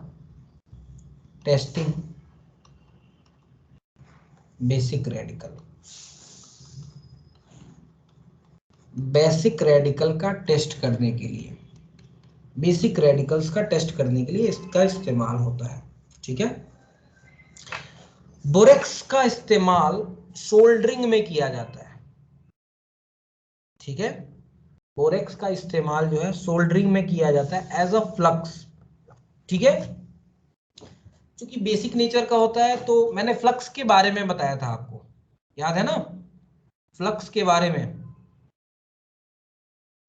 testing basic radical का टेस्ट करने के लिए, बेसिक रेडिकल्स का टेस्ट करने के लिए इसका इस्तेमाल होता है, ठीक है। बोरेक्स का इस्तेमाल सोल्डरिंग में किया जाता है, ठीक है। बोरेक्स का इस्तेमाल जो है सोल्डरिंग में किया जाता है एज अ फ्लक्स, ठीक है। क्योंकि बेसिक नेचर का होता है, तो मैंने फ्लक्स के बारे में बताया था आपको, याद है ना, फ्लक्स के बारे में।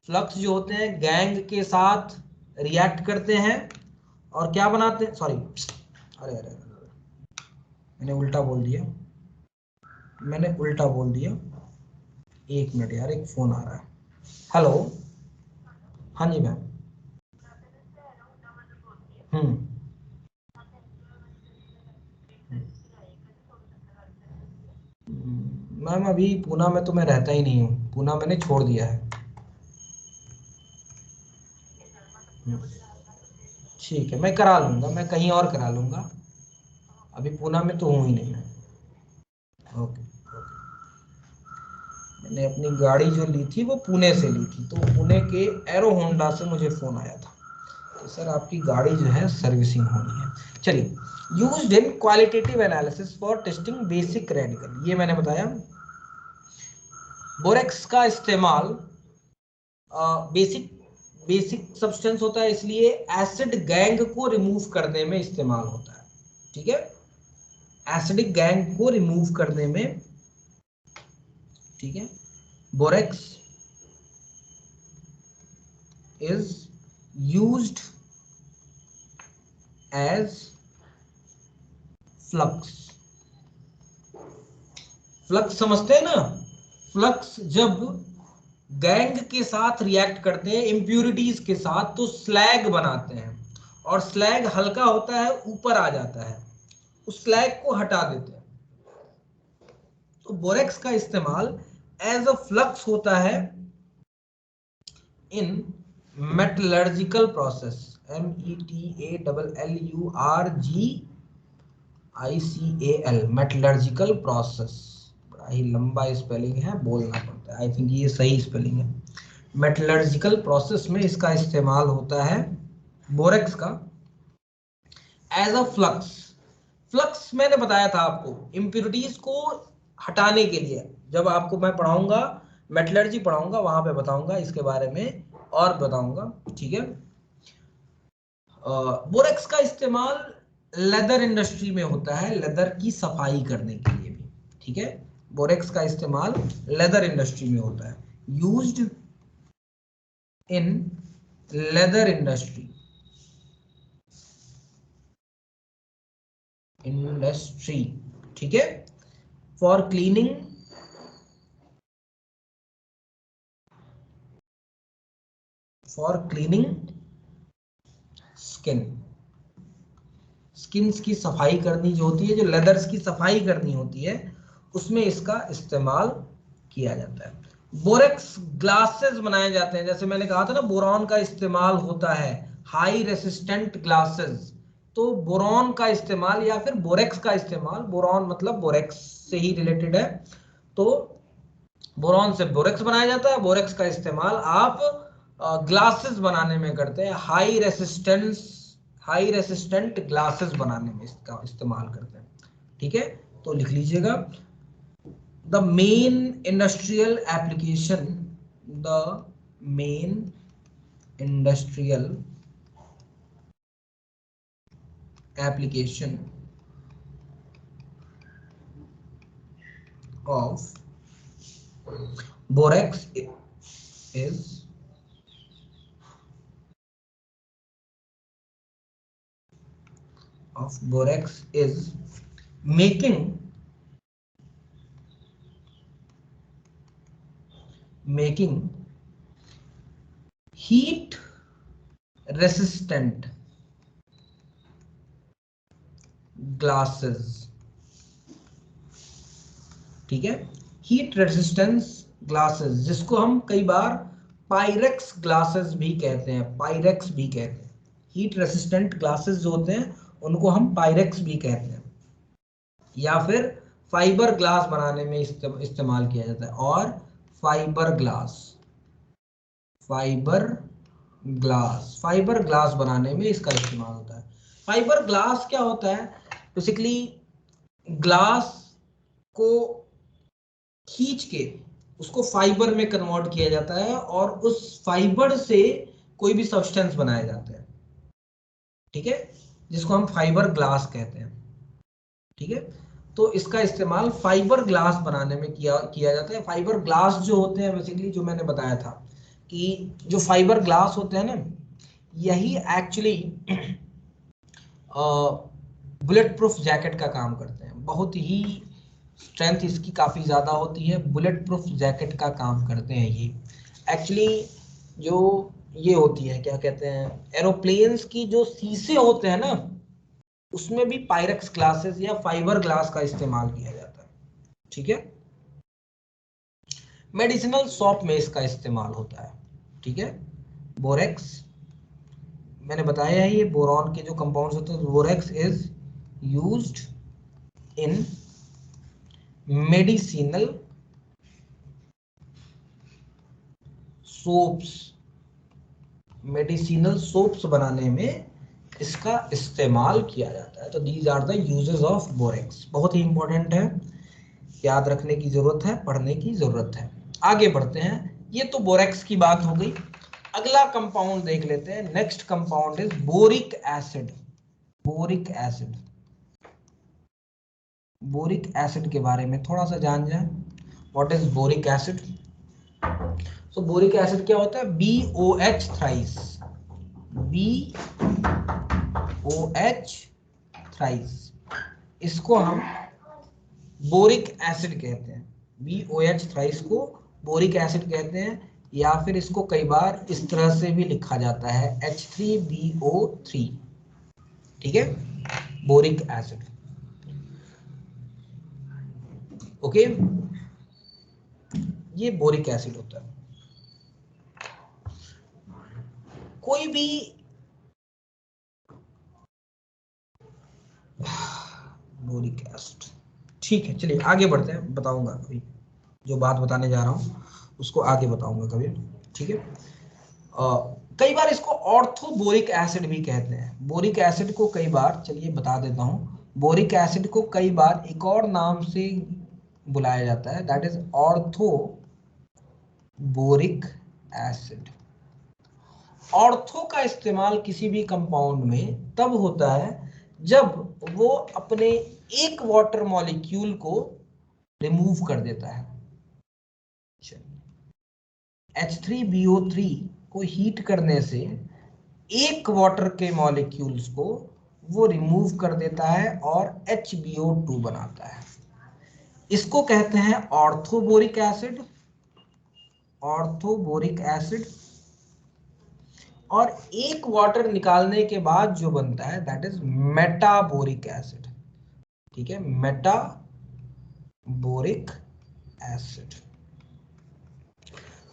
फ्लक्स जो होते हैं गैंग के साथ रिएक्ट करते हैं और क्या बनाते हैं, सॉरी अरे अरे मैंने उल्टा बोल दिया, एक मिनट यार, एक फोन आ रहा है। हेलो, हाँ जी मैम। मैम अभी पूना में तो मैं रहता ही नहीं हूँ, पूना मैंने छोड़ दिया है। ठीक है, मैं करा लूंगा, मैं कहीं और करा लूंगा, अभी पूना में तो हूँ ही नहीं मैं। ओके, मैंने अपनी गाड़ी जो ली थी वो पुणे से ली थी, तो पुणे के एरो होंडा से मुझे फोन आया था, तो सर आपकी गाड़ी जो है सर्विसिंग होनी है। चलिए, used in qualitative analysis for testing basic radical, ये मैंने बताया। बोरेक्स का इस्तेमाल बेसिक सब्सटेंस होता है, इसलिए एसिड गैंग को रिमूव करने में इस्तेमाल होता है, ठीक है। एसिडिक गैंग को रिमूव करने में, ठीक है। Borax is used as flux. Flux समझते हैं ना, फ्लक्स जब गैंग के साथ रिएक्ट करते हैं इंप्यूरिटीज के साथ तो स्लैग बनाते हैं, और स्लैग हल्का होता है, ऊपर आ जाता है, उस स्लैग को हटा देते हैं। तो बोरेक्स का इस्तेमाल एज अ फ्लक्स होता है in metallurgical process, METALLURGICAL, metallurgical process. बड़ा ही लंबा स्पेलिंग है, बोलना पड़ता है, आई थिंक ये सही स्पेलिंग है। मेटलर्जिकल प्रोसेस में इसका इस्तेमाल होता है बोरेक्स का एज अ फ्लक्स। फ्लक्स मैंने बताया था आपको इंप्योरिटीज को हटाने के लिए, जब आपको मैं पढ़ाऊंगा, मेटलर्जी पढ़ाऊंगा, वहां पे बताऊंगा इसके बारे में और बताऊंगा, ठीक है। बोरेक्स का इस्तेमाल लेदर इंडस्ट्री में होता है, लेदर की सफाई करने के लिए भी, ठीक है। बोरेक्स का इस्तेमाल लेदर इंडस्ट्री में होता है, यूज्ड इन लेदर इंडस्ट्री, ठीक है, फॉर क्लीनिंग स्किन, स्किन्स की सफाई करनी जो होती है, जो लेदर्स की सफाई करनी होती है, उसमें इसका इस्तेमाल किया जाता है। बोरेक्स ग्लासेस बनाए जाते हैं, जैसे मैंने कहा था ना बोरॉन का इस्तेमाल होता है, हाई रेसिस्टेंट ग्लासेस, तो बोरॉन का इस्तेमाल या फिर बोरेक्स का इस्तेमाल, बोरॉन मतलब बोरेक्स से ही रिलेटेड है, तो बोरॉन से बोरेक्स बनाया जाता है, बोरेक्स का इस्तेमाल आप ग्लासेस बनाने में करते हैं, हाई रेसिस्टेंट ग्लासेस बनाने में इसका इस्तेमाल करते हैं, ठीक है। तो लिख लीजिएगा, the main industrial application of borax is making heat resistant glasses, ठीक है, हीट रेजिस्टेंस ग्लासेस, जिसको हम कई बार पायरेक्स ग्लासेस भी कहते हैं, हीट रेजिस्टेंट ग्लासेस जो होते हैं उनको हम पायरेक्स भी कहते हैं, या फिर फाइबर ग्लास बनाने में इस्तेमाल किया जाता है, और फाइबर ग्लास बनाने में इसका इस्तेमाल होता है। फाइबर ग्लास क्या होता है, बेसिकली ग्लास को खींच के उसको फाइबर में कन्वर्ट किया जाता है और उस फाइबर से कोई भी सब्सटेंस बनाए जाते हैं, ठीक है, जिसको हम फाइबर ग्लास कहते हैं, ठीक है। तो इसका इस्तेमाल फाइबर ग्लास बनाने में किया जाता है। फाइबर ग्लास जो होते हैं बेसिकली, जो मैंने बताया था कि जो फाइबर ग्लास होते हैं ना, यही एक्चुअली बुलेट प्रूफ जैकेट का काम करते हैं, बहुत ही स्ट्रेंथ इसकी काफ़ी ज़्यादा होती है, बुलेट प्रूफ जैकेट का काम करते हैं ये एक्चुअली। जो ये होती है, क्या कहते हैं, एरोप्लेन्स की जो शीशे होते हैं ना, उसमें भी पायरेक्स ग्लासेस या फाइबर ग्लास का इस्तेमाल किया जाता है, ठीक है। मेडिसिनल शॉप में इसका इस्तेमाल होता है, ठीक है। बोरेक्स मैंने बताया है, ये बोरॉन के जो कंपाउंड्स होते हैं, borax is used in medicinal soaps बनाने में इसका इस्तेमाल किया जाता है। तो these are the uses of borax, बहुत ही इंपॉर्टेंट है, याद रखने की जरूरत है, पढ़ने की जरूरत है। आगे बढ़ते हैं, ये तो बोरेक्स की बात हो गई। अगला कंपाउंड देख लेते हैं, next compound is boric acid. Boric acid के बारे में थोड़ा सा जान जाए, व्हाट इज बोरिक एसिड। तो बोरिक एसिड क्या होता है, BOH थ्राइस, इसको हम बोरिक एसिड कहते हैं, BOH थ्राइस को बोरिक एसिड कहते हैं, या फिर इसको कई बार इस तरह से भी लिखा जाता है, H3BO3, ठीक है, बोरिक एसिड, ओके। ये बोरिक एसिड होता है। कोई भी बोरिक एसिड, ठीक है, चलिए आगे बढ़ते हैं, बताऊंगा अभी जो बात बताने जा रहा हूं उसको आगे बताऊंगा कभी, ठीक है। कई बार इसको ऑर्थोबोरिक एसिड भी कहते हैं। बोरिक एसिड को कई बार, चलिए बता देता हूं, बोरिक एसिड को कई बार एक और नाम से बुलाया जाता है, that is orthoboric acid. Ortho का इस्तेमाल किसी भी कंपाउंड में तब होता है जब वो अपने एक वाटर मॉलिक्यूल को रिमूव कर देता है। H3BO3 को हीट करने से एक वाटर के मॉलिक्यूल्स को वो रिमूव कर देता है और HbO2 बनाता है। इसको कहते हैं ऑर्थोबोरिक एसिड, ऑर्थोबोरिक एसिड। और एक वाटर निकालने के बाद जो बनता है दैट इज मेटाबोरिक एसिड। ठीक है, मेटाबोरिक एसिड।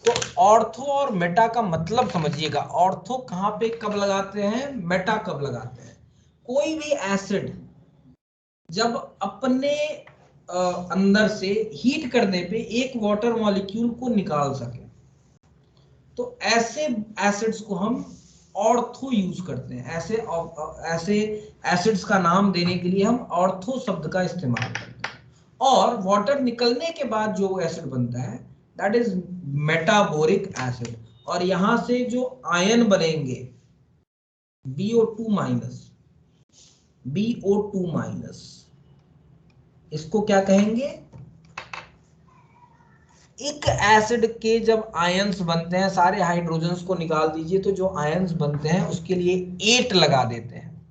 तो ऑर्थो और मेटा का मतलब समझिएगा। ऑर्थो कहां पे कब लगाते हैं, मेटा कब लगाते हैं। कोई भी एसिड जब अपने अंदर से हीट करने पे एक वाटर मॉलिक्यूल को निकाल सके तो ऐसे एसिड्स को हम ऑर्थो यूज करते हैं। ऐसे एसिड्स का नाम देने के लिए हम ऑर्थो शब्द का इस्तेमाल करते हैं। और वाटर निकलने के बाद जो एसिड बनता है दैट इज मेटाबोरिक एसिड। और यहां से जो आयन बनेंगे BO2 माइनस, BO2 माइनस, इसको क्या कहेंगे, एक एसिड के जब आयंस बनते हैं, सारे हाइड्रोजन्स को निकाल दीजिए तो जो आयंस बनते हैं उसके लिए 8 लगा देते हैं।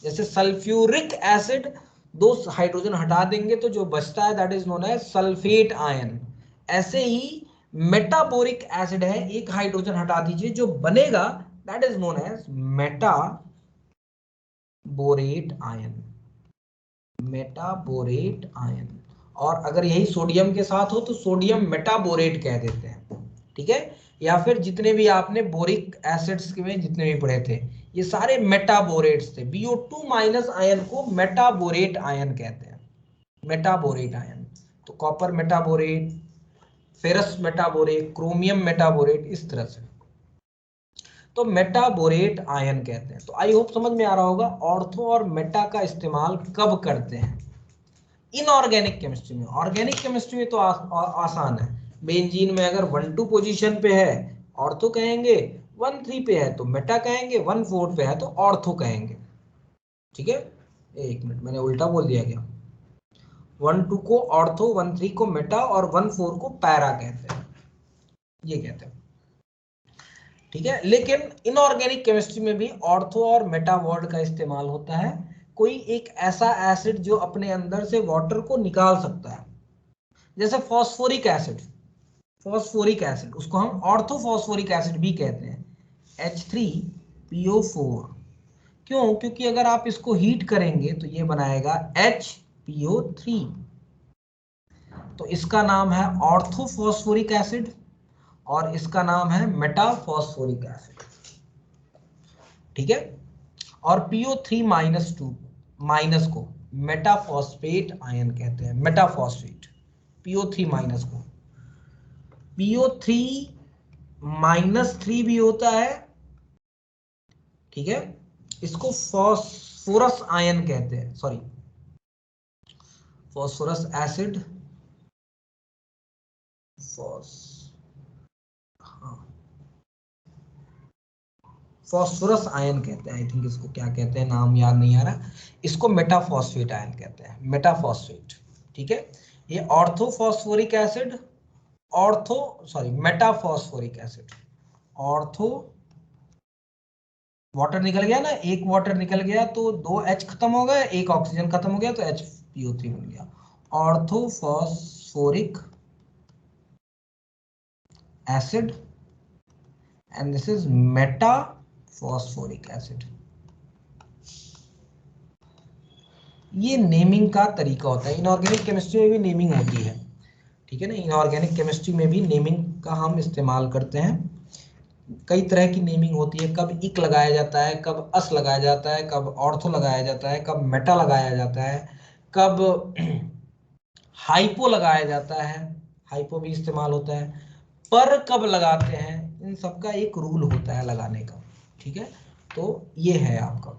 जैसे सल्फ्यूरिक एसिड, 2 हाइड्रोजन हटा देंगे तो जो बचता है that is known as sulphate ion. ऐसे ही मेटाबोरिक एसिड है, एक हाइड्रोजन हटा दीजिए, जो बनेगा that is known as metaborate ion, metaborate ion. और अगर यही सोडियम के साथ हो तो सोडियम मेटाबोरेट कह देते हैं। ठीक है, या फिर जितने भी आपने बोरिक एसिड्स में जितने भी पढ़े थे ये सारे मेटाबोरेट्स थे। BO2 माइनस आयन को मेटाबोरेट आयन कहते हैं, मेटाबोरेट आयन। तो copper metaborate, ferrous metaborate, chromium metaborate, इस तरह से तो मेटाबोरेट आयन कहते हैं। तो आई होप समझ में आ रहा होगा ऑर्थो और मेटा का इस्तेमाल कब करते हैं इनऑर्गेनिक केमिस्ट्री में। ऑर्गेनिक केमिस्ट्री में तो आसान है। बेंजीन में अगर 1-2 पोजीशन पे है ऑर्थो कहेंगे, 1-3 पे है तो मेटा कहेंगे, 1-4 पे है तो ऑर्थो कहेंगे। ठीक है, एक मिनट मैंने उल्टा बोल दिया क्या, 1-2 को ऑर्थो, 1-3 को मेटा और 1-4 को पैरा कहते हैं, ये कहते हैं। ठीक है, लेकिन इनऑर्गेनिक केमिस्ट्री में भी ऑर्थो और मेटा वर्ड का इस्तेमाल होता है। कोई एक ऐसा एसिड जो अपने अंदर से वाटर को निकाल सकता है, जैसे फॉस्फोरिक एसिड, फॉस्फोरिक एसिड उसको हम ऑर्थोफॉस्फोरिक एसिड भी कहते हैं, H3PO4। क्यों, क्योंकि अगर आप इसको हीट करेंगे तो ये बनाएगा HPO3। तो इसका नाम है ऑर्थोफॉस्फोरिक एसिड और इसका नाम है मेटाफॉस्फोरिक एसिड। ठीक है, और PO3 माइनस 2 माइनस को मेटाफॉस्फेट आयन कहते हैं, मेटाफॉस्फेट। PO3 माइनस को PO3 माइनस 3 भी होता है। ठीक है, इसको फॉस्फोरस आयन कहते हैं, sorry phosphorous acid, phosphorus ion कहते हैं। आई थिंक इसको क्या कहते हैं, नाम याद नहीं आ रहा। इसको मेटाफॉस्फेट आयन कहते हैं, मेटाफॉस्फेट। ठीक है, ये orthophosphoric acid, metaphosphoric acid. Ortho, water निकल गया ना, एक वाटर निकल गया तो 2 H खत्म हो गए, एक ऑक्सीजन खत्म हो गया तो HPO3 बन गया, orthophosphoric acid. And this is metaphosphoric acid. ये नेमिंग का तरीका होता है, इनऑर्गेनिक केमिस्ट्री में भी नेमिंग होती है। ठीक है ना, इनऑर्गेनिक केमिस्ट्री में भी नेमिंग का हम इस्तेमाल करते हैं। कई तरह की नेमिंग होती है, कब इक लगाया जाता है, कब अस लगाया जाता है, कब ऑर्थो लगाया जाता है, कब मेटा लगाया जाता है, कब हाइपो लगाया जाता है, हाइपो भी इस्तेमाल होता है, पर कब लगाते हैं, इन सबका एक रूल होता है लगाने का। ठीक है, तो ये है आपका।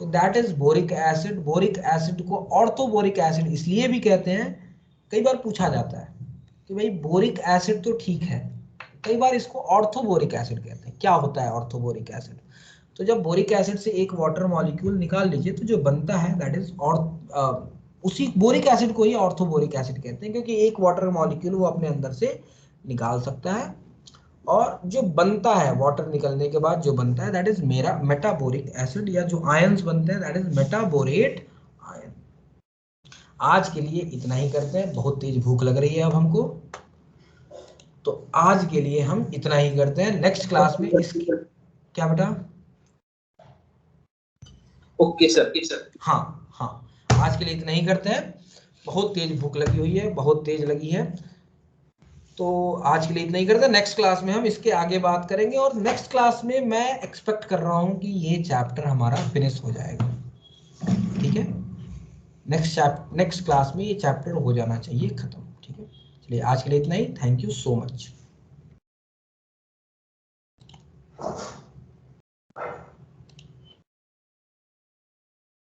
तो that is boric acid. Boric acid को ऑर्थोबोरिक एसिड इसलिए भी कहते हैं, कई बार पूछा जाता है कि भाई बोरिक एसिड तो ठीक है, कई बार इसको ऑर्थोबोरिक एसिड कहते हैं। क्या होता है ऑर्थोबोरिक एसिड, तो जब बोरिक एसिड से एक वाटर मॉलिक्यूल निकाल लीजिए तो जो बनता है दैट इज और उसी बोरिक एसिड को ही ऑर्थोबोरिक एसिड कहते हैं, क्योंकि एक वाटर मॉलिक्यूल वो अपने अंदर से निकाल सकता है, और जो बनता है वाटर निकलने के बाद जो बनता है दैट इज मेरा मेटाबोरिक एसिड, या जो आयंस बनते हैं दैट इज मेटाबोरेट आयन। आज के लिए इतना ही करते हैं, बहुत तेज भूख लग रही है अब हमको, तो आज के लिए हम इतना ही करते हैं। नेक्स्ट क्लास में इसकी क्या बेटा? ओके सर, हाँ हाँ, आज के लिए इतना ही करते हैं, बहुत तेज भूख लगी हुई है, बहुत तेज लगी है, तो आज के लिए इतना ही करते हैं। नेक्स्ट क्लास में हम इसके आगे बात करेंगे, और नेक्स्ट क्लास में मैं एक्सपेक्ट कर रहा हूँ कि ये चैप्टर हमारा फिनिश हो जाएगा, ठीक है? नेक्स्ट क्लास में ये चैप्टर हो जाना चाहिए खत्म, ठीक है? चलिए आज के लिए इतना ही, थैंक यू सो मच।